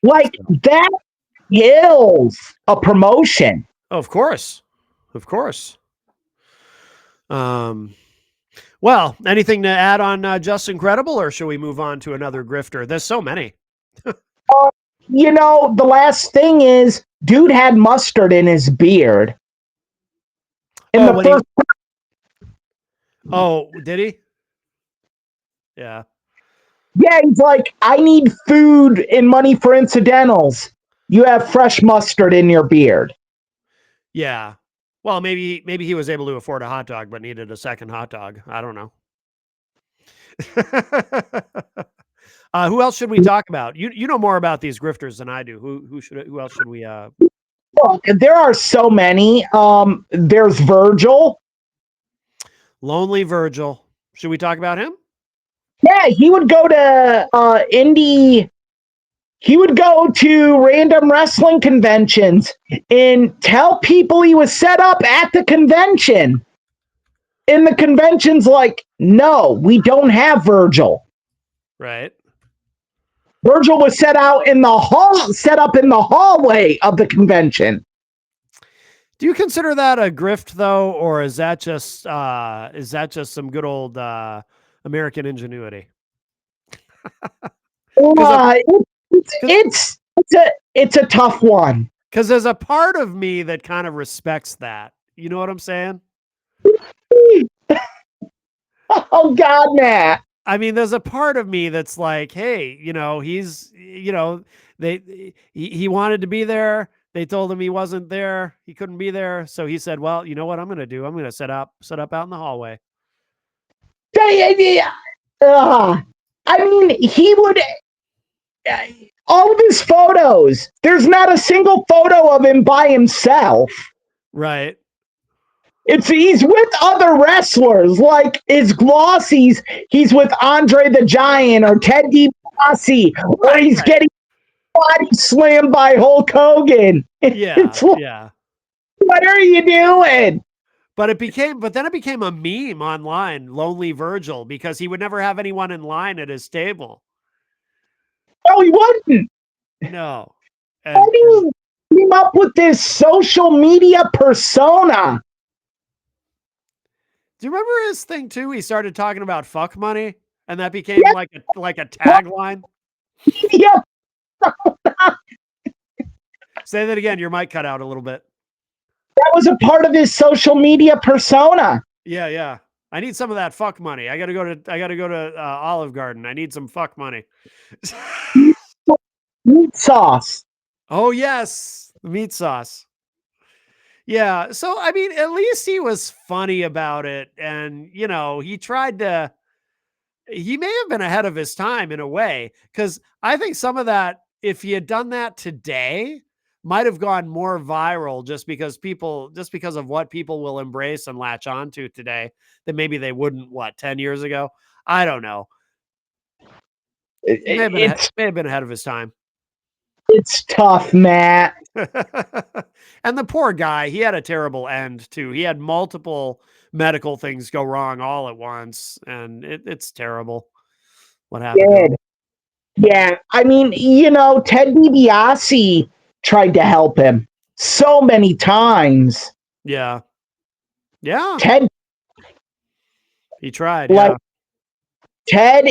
Like that kills a promotion. Of course. Well, anything to add on Justin Credible, or should we move on to another grifter? There's so many. The last thing is, dude had mustard in his beard. Did he? Yeah. Yeah, he's like, I need food and money for incidentals. You have fresh mustard in your beard. Yeah. Well, maybe he was able to afford a hot dog, but needed a second hot dog. I don't know. Who else should we talk about? You know more about these grifters than I do. Who else should we? Well, there are so many. There's Virgil. Lonely Virgil. Should we talk about him? Yeah, he would go to indie. He would go to random wrestling conventions and tell people he was set up at the convention. And the convention's like, no, we don't have Virgil. Right. Virgil was set up in the hallway of the convention. Do you consider that a grift though, or is that just some good old American ingenuity? It's a tough one. Because there's a part of me that kind of respects that. You know what I'm saying? Oh God, Matt. I mean, there's a part of me that's like, hey, he wanted to be there. They told him he wasn't there. He couldn't be there. So he said, well, you know what I'm going to do? I'm going to set up out in the hallway. I mean, he would, all of his photos, there's not a single photo of him by himself. Right. He's with other wrestlers, like his glossies. He's with Andre the Giant or Ted DiBiase, or he's getting body slammed by Hulk Hogan. Yeah, It's like, yeah. what are you doing? But then it became a meme online, Lonely Virgil, because he would never have anyone in line at his table. No, he wasn't. No. How do you came up with this social media persona? Do you remember his thing too? He started talking about fuck money, and that became Yes, like a tagline. media. Say that again. Your mic cut out a little bit. That was a part of his social media persona. Yeah, yeah. I need some of that fuck money. I gotta go to Olive Garden. I need some fuck money. Meat sauce. Oh yes, the meat sauce. Yeah. So I mean, at least he was funny about it, and he tried to. He may have been ahead of his time in a way, because I think some of that, if he had done that today, might have gone more viral just because of what people will embrace and latch onto today that maybe they wouldn't 10 years ago. I don't know. He It's may have been ahead of his time. it's tough, Matt. And the poor guy, he had a terrible end too. He had multiple medical things go wrong all at once, and it's terrible what happened to him. Yeah, I mean, Ted DiBiase tried to help him so many times. Yeah. Yeah. Ted, He tried. like Yeah. Ted,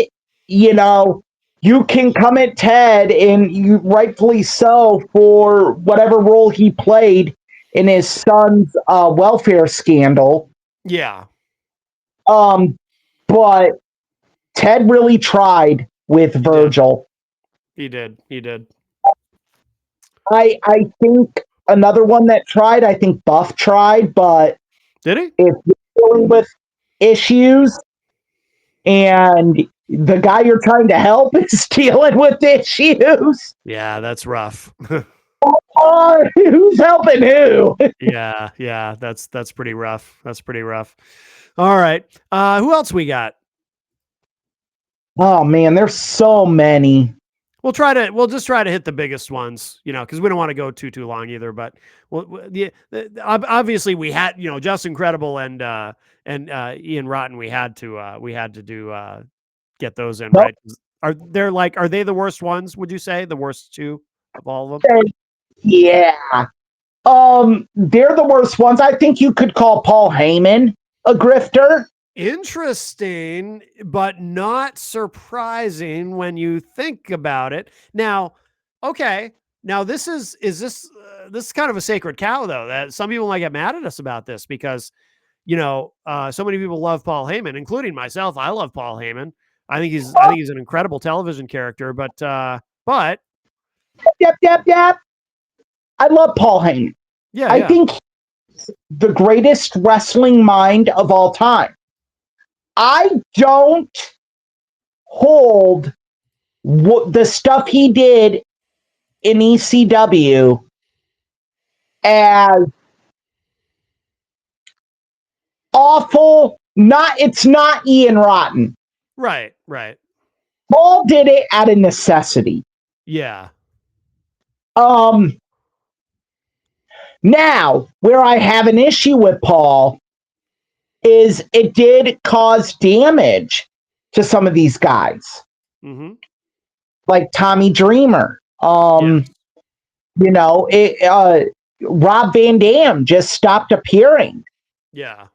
you can come at Ted, and you rightfully so for whatever role he played in his son's welfare scandal. Yeah. But Ted really tried with Virgil. He did. He did. I think another one that tried, I think Buff tried, but Did he? if you're dealing with issues and the guy you're trying to help is dealing with issues, Yeah, that's rough. who's helping who? Yeah, yeah, that's pretty rough. That's pretty rough. All right. Who else we got? Oh man, there's so many. We'll just try to hit the biggest ones, because we don't want to go too long either. But obviously we had, Justin Credible and Ian Rotten. We had to do get those in, right? Are they the worst ones? Would you say the worst two of all of them? Yeah. They're the worst ones. I think you could call Paul Heyman a grifter. Interesting, but not surprising when you think about it. Now, okay. Now this is this is kind of a sacred cow though, that some people might get mad at us about this because so many people love Paul Heyman, including myself. I love Paul Heyman. I think he's an incredible television character, but Yep. I love Paul Heyman. yeah, I think he's the greatest wrestling mind of all time. I don't hold the stuff he did in ECW as awful. It's not Ian Rotten. right. Paul did it out of necessity. Yeah. Now, where I have an issue with Paul is it did cause damage to some of these guys. Mm-hmm. Like Tommy Dreamer. Yes. Rob Van Dam just stopped appearing. Yeah.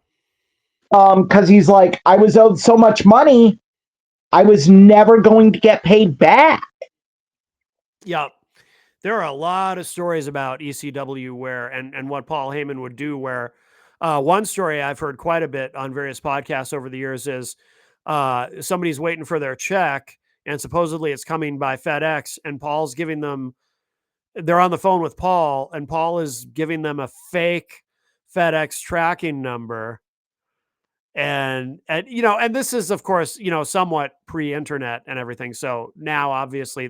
Because he's like, I was owed so much money, I was never going to get paid back. Yeah. There are a lot of stories about ECW where and what Paul Heyman would do where one story I've heard quite a bit on various podcasts over the years is somebody's waiting for their check and supposedly it's coming by FedEx and Paul's giving them, they're on the phone with Paul and Paul is giving them a fake FedEx tracking number. And this is of course, somewhat pre-internet and everything. So now obviously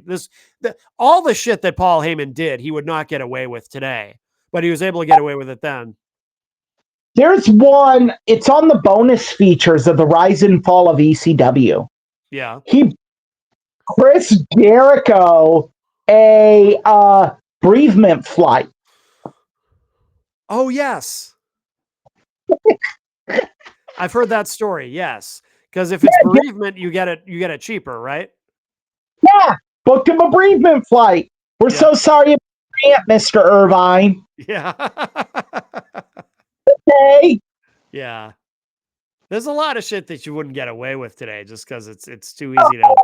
all the shit that Paul Heyman did, he would not get away with today, but he was able to get away with it then. There's one, it's on the bonus features of the Rise and Fall of ECW. Yeah. Chris Jericho a bereavement flight. Oh, yes. I've heard that story. Yes. Because if it's bereavement, you get it cheaper, right? Yeah, booked him a bereavement flight. We're Yeah. so sorry about your aunt, Mr. Irvine. Yeah. Okay. Yeah. There's a lot of shit that you wouldn't get away with today just because it's too easy to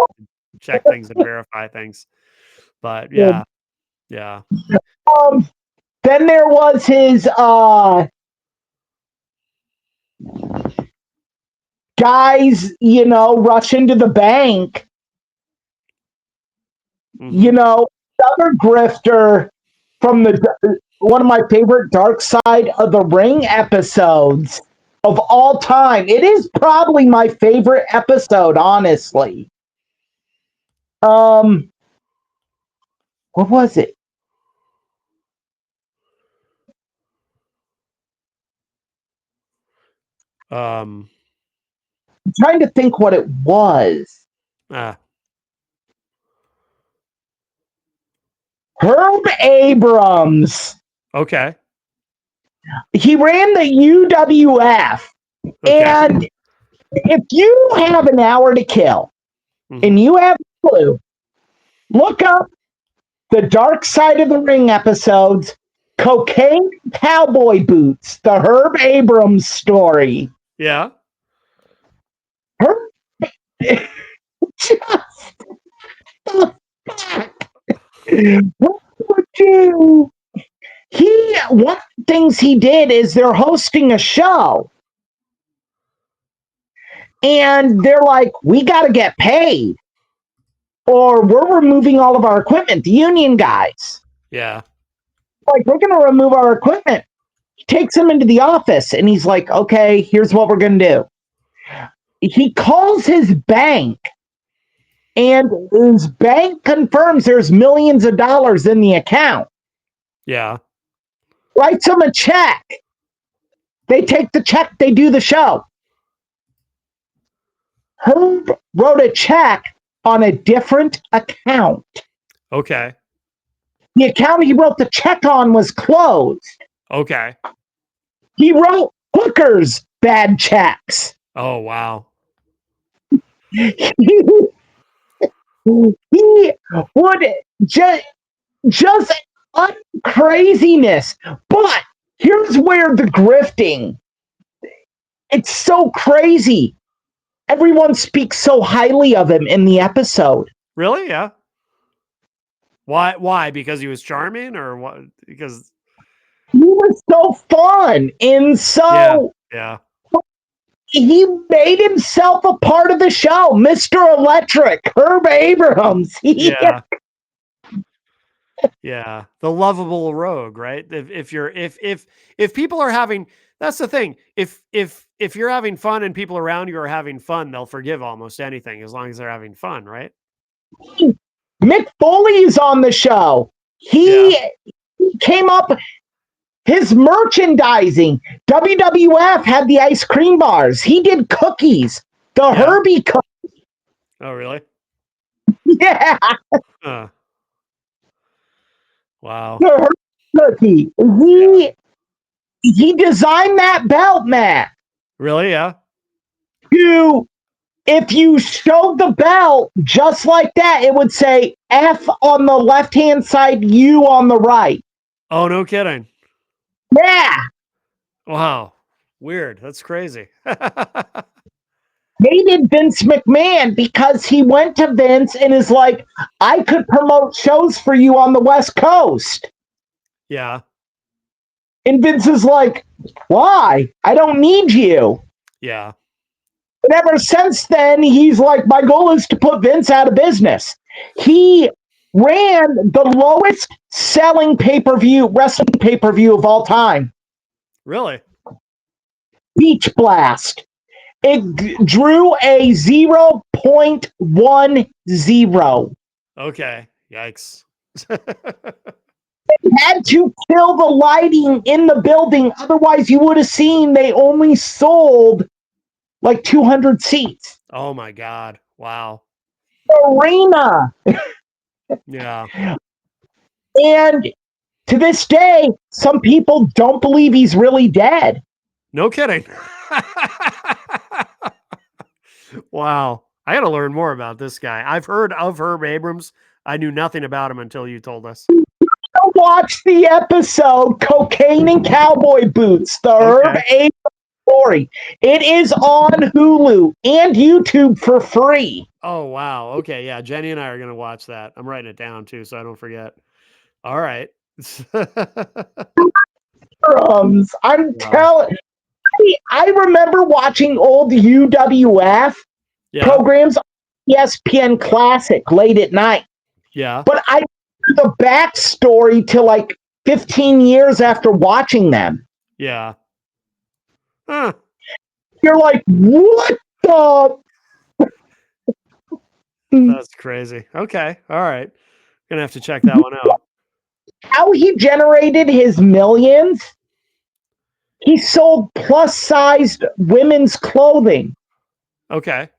check things and verify things. But yeah. Yeah. Um, then there was his guys, rush into the bank. Mhm. Another grifter from one of my favorite Dark Side of the Ring episodes of all time. It is probably my favorite episode, honestly. What was it? Um I'm trying to think what it was. ah, Herb Abrams. okay. He ran the UWF. Okay. And if you have an hour to kill Mhm. and you have a clue, look up the Dark Side of the Ring episodes, Cocaine Cowboy Boots, the Herb Abrams story. Yeah. Herb just what would you? One of the things he did is they're hosting a show. And they're like, we got to get paid, or we're removing all of our equipment. The union guys, Yeah. like, we're going to remove our equipment. He takes them into the office and he's like, okay, here's what we're going to do. He calls his bank, and his bank confirms there's millions of dollars in the account. Yeah. Writes them a check. They take the check, they do the show. Herb wrote a check on a different account. Okay. The account he wrote the check on was closed. Okay. He wrote hookers bad checks. Oh, wow. He would just craziness. But here's where the grifting, it's so crazy. Everyone speaks so highly of him in the episode. Really? Yeah. Why? Because he was charming or what? Because He was so fun and so yeah. he made himself a part of the show. Mr. Electric, Herb Abrams. Yeah. Yeah. The lovable rogue, right? If people are having, that's the thing. If you're having fun and people around you are having fun, they'll forgive almost anything as long as they're having fun, right? Mick Foley is on the show. He came up his merchandising. WWF had the ice cream bars. He did cookies. The Herbie cookies. Oh, really? Yeah. Wow. The Herbie cookie. He designed that belt, Matt. Really? Yeah. If you showed the belt just like that, it would say F on the left-hand side, U on the right. Oh, no kidding. Yeah. Wow. Weird. That's crazy. They did Vince McMahon because he went to Vince and is like, I could promote shows for you on the West Coast. Yeah. And Vince is like, why? I don't need you. Yeah. And ever since then, he's like, my goal is to put Vince out of business. He ran the lowest selling wrestling pay-per-view of all time. Really? Beach Blast. It drew a 0.10. Okay. Yikes. Had to kill the lighting in the building. Otherwise, you would have seen they only sold like 200 seats. Oh my God. Wow. Arena. Yeah. And to this day, some people don't believe he's really dead. No kidding. Wow. I got to learn more about this guy. I've heard of Herb Abrams. I knew nothing about him until you told us. Watch the episode Cocaine and Cowboy Boots, the Herb Abrams story. It is on Hulu and YouTube for free. Oh, wow. Okay. Yeah. Jenny and I are going to watch that. I'm writing it down too, so I don't forget. All right. I'm telling. I remember watching old UWF programs on ESPN Classic late at night. Yeah. But I knew the backstory to like 15 years after watching them. Yeah. Huh. You're like, what the? That's crazy. Okay. All right. Gonna have to check that one out. How he generated his millions? He sold plus-sized women's clothing. Okay.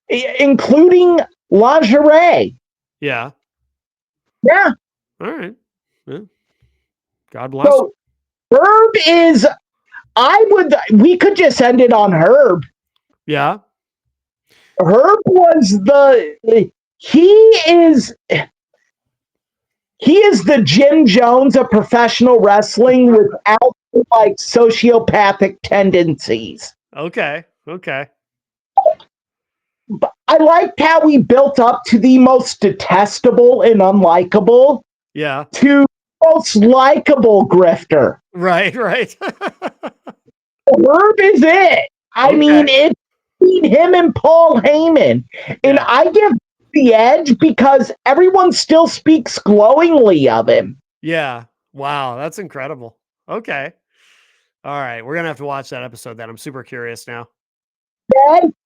Including lingerie. Yeah. Yeah. All right. Yeah. God bless. So Herb is, we could just end it on Herb. Yeah. Herb was he is the Jim Jones of professional wrestling without like sociopathic tendencies. Okay. Okay. But I liked how he built up to the most detestable and unlikable. Yeah. To most likable grifter. Right. Right. Herb is it. I mean, it's him and Paul Heyman. And I give the edge because everyone still speaks glowingly of him. Yeah. Wow. That's incredible. Okay. All right. We're going to have to watch that episode then. I'm super curious now.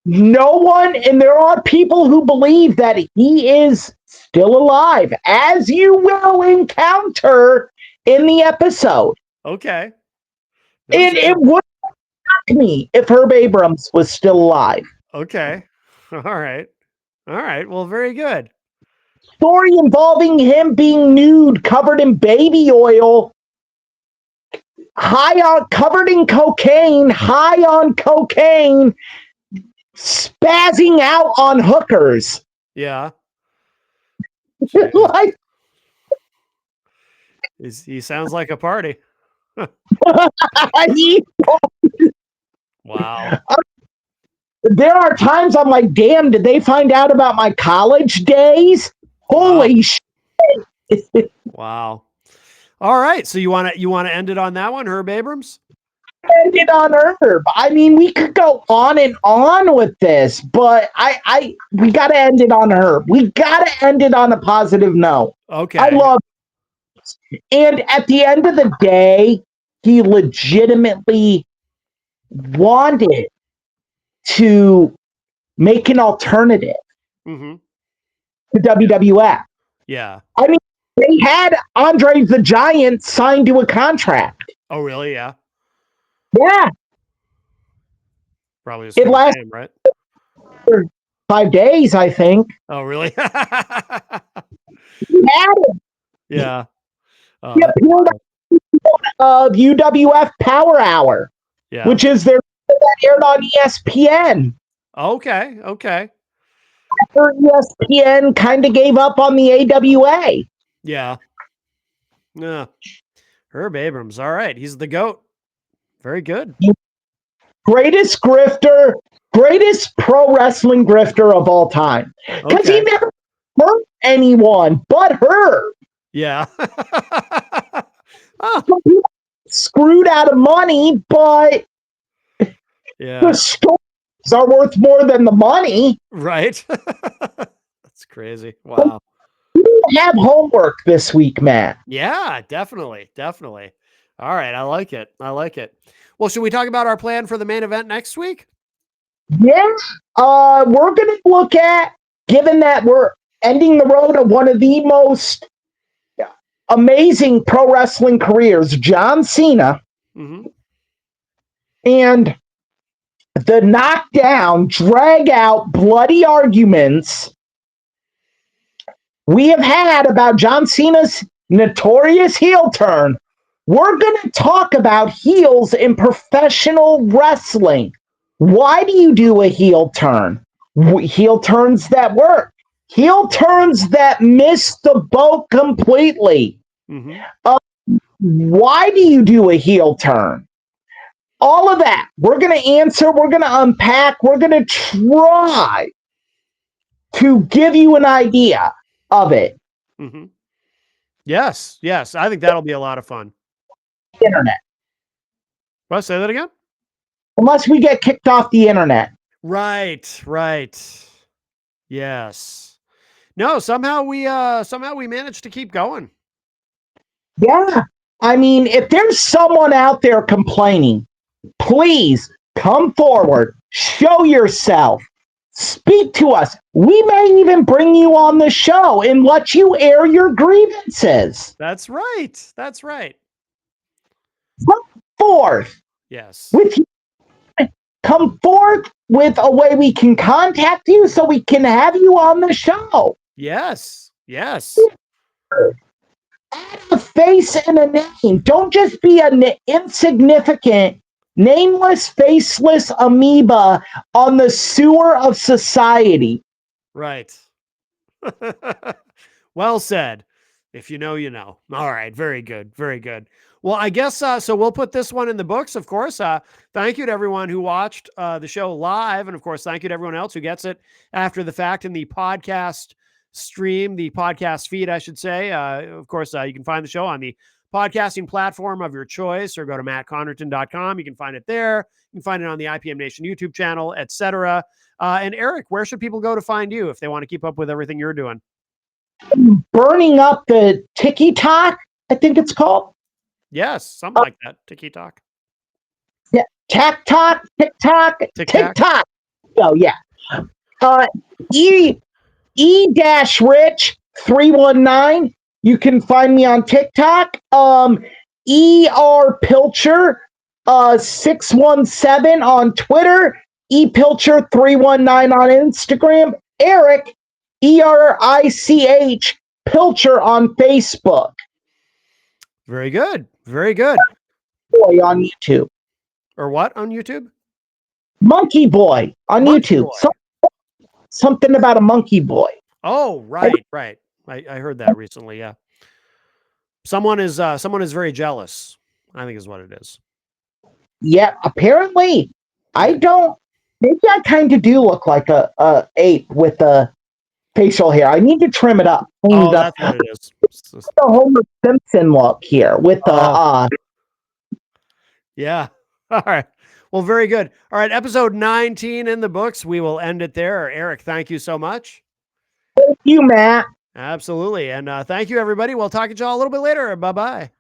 No one, and there are people who believe that he is still alive, as you will encounter in the episode. Okay. It would shock me if Herb Abrams was still alive. Okay. All right. All right. Well, very good. Story involving him being nude, covered in baby oil, covered in cocaine, high on cocaine, spazzing out on hookers. Yeah. Like, he sounds like a party. Wow. There are times I'm like, damn, did they find out about my college days? Holy shit. Wow. All right. So you want to end it on that one, Herb Abrams? End it on Herb. I mean, we could go on and on with this, but we got to end it on Herb. We got to end it on a positive note. Okay. I love it. And at the end of the day, he legitimately wanted to make an alternative to WWF. Yeah. I mean, they had Andre the Giant signed to a contract. Oh, really? Yeah. Yeah. Probably it lasted name, right? 5 days, I think. Oh, really? He had it. Yeah. He appeared of UWF Power Hour, which is their that aired on ESPN. Okay. Okay. After ESPN kind of gave up on the AWA. Yeah. Yeah. Herb Abrams. All right. He's the GOAT. Very good. Greatest grifter, greatest pro wrestling grifter of all time. Because he never hurt anyone but her. Yeah. Screwed out of money, but the stories are worth more than the money. Right. That's crazy. Wow. You have homework this week, Matt. Yeah, definitely. Definitely. All right. I like it. I like it. Well, should we talk about our plan for the main event next week? Yeah. We're going to look at, given that we're ending the road of one of the most amazing pro wrestling careers, John Cena, and the knockdown, drag out, bloody arguments we have had about John Cena's notorious heel turn, we're going to talk about heels in professional wrestling. Why do you do a heel turn? Heel turns that work, heel turns that miss the boat completely. Mm-hmm. Why do you do a heel turn? All of that we're going to answer, we're going to unpack, we're going to try to give you an idea of it. Mm-hmm. Yes, yes. I think that'll be a lot of fun. Internet. Well, say that again? Unless we get kicked off the internet. Right, right. Yes. No, somehow we managed to keep going. Yeah. I mean, if there's someone out there complaining, please come forward, show yourself, speak to us. We may even bring you on the show and let you air your grievances. That's right. That's right. Come forth Yes. with come forth with a way we can contact you so we can have you on the show. Yes. Yes. Add a face and a name. Don't just be an insignificant, nameless, faceless amoeba on the sewer of society. Right. Well said. If you know, you know. All right. Very good. Very good. Well, I guess so. We'll put this one in the books, of course. Thank you to everyone who watched the show live. And of course, thank you to everyone else who gets it after the fact in the podcast stream, the podcast feed, I should say. Of course, you can find the show on the podcasting platform of your choice or go to mattconnerton.com. You can find it there. You can find it on the IPM Nation YouTube channel, etc. And Eric, where should people go to find you if they want to keep up with everything you're doing? Burning up the TikTok, I think it's called. Yes, something like that. TikTok. Yeah, TikTok. Oh yeah. E-Rich 319. You can find me on TikTok. Pilcher 617 on Twitter. Pilcher 319 on Instagram. Eric ERICH Pilcher on Facebook. Very good. Very good. Boy on YouTube. Or what on YouTube? Monkey Boy on Monkey YouTube. Boy. Something about a monkey boy. Oh, right, right. I heard that recently. Yeah. Someone is very jealous, I think is what it is. Yeah, apparently. I don't. Maybe I kind of do look like a ape with a facial hair. I need to trim it up. Oh, that's what it is. The Homer Simpson look here with the Yeah. All right. Well, very good. All right, episode 19 in the books. We will end it there. Eric, thank you so much. Thank you, Matt. Absolutely. And thank you, everybody. We'll talk to y'all a little bit later. Bye-bye.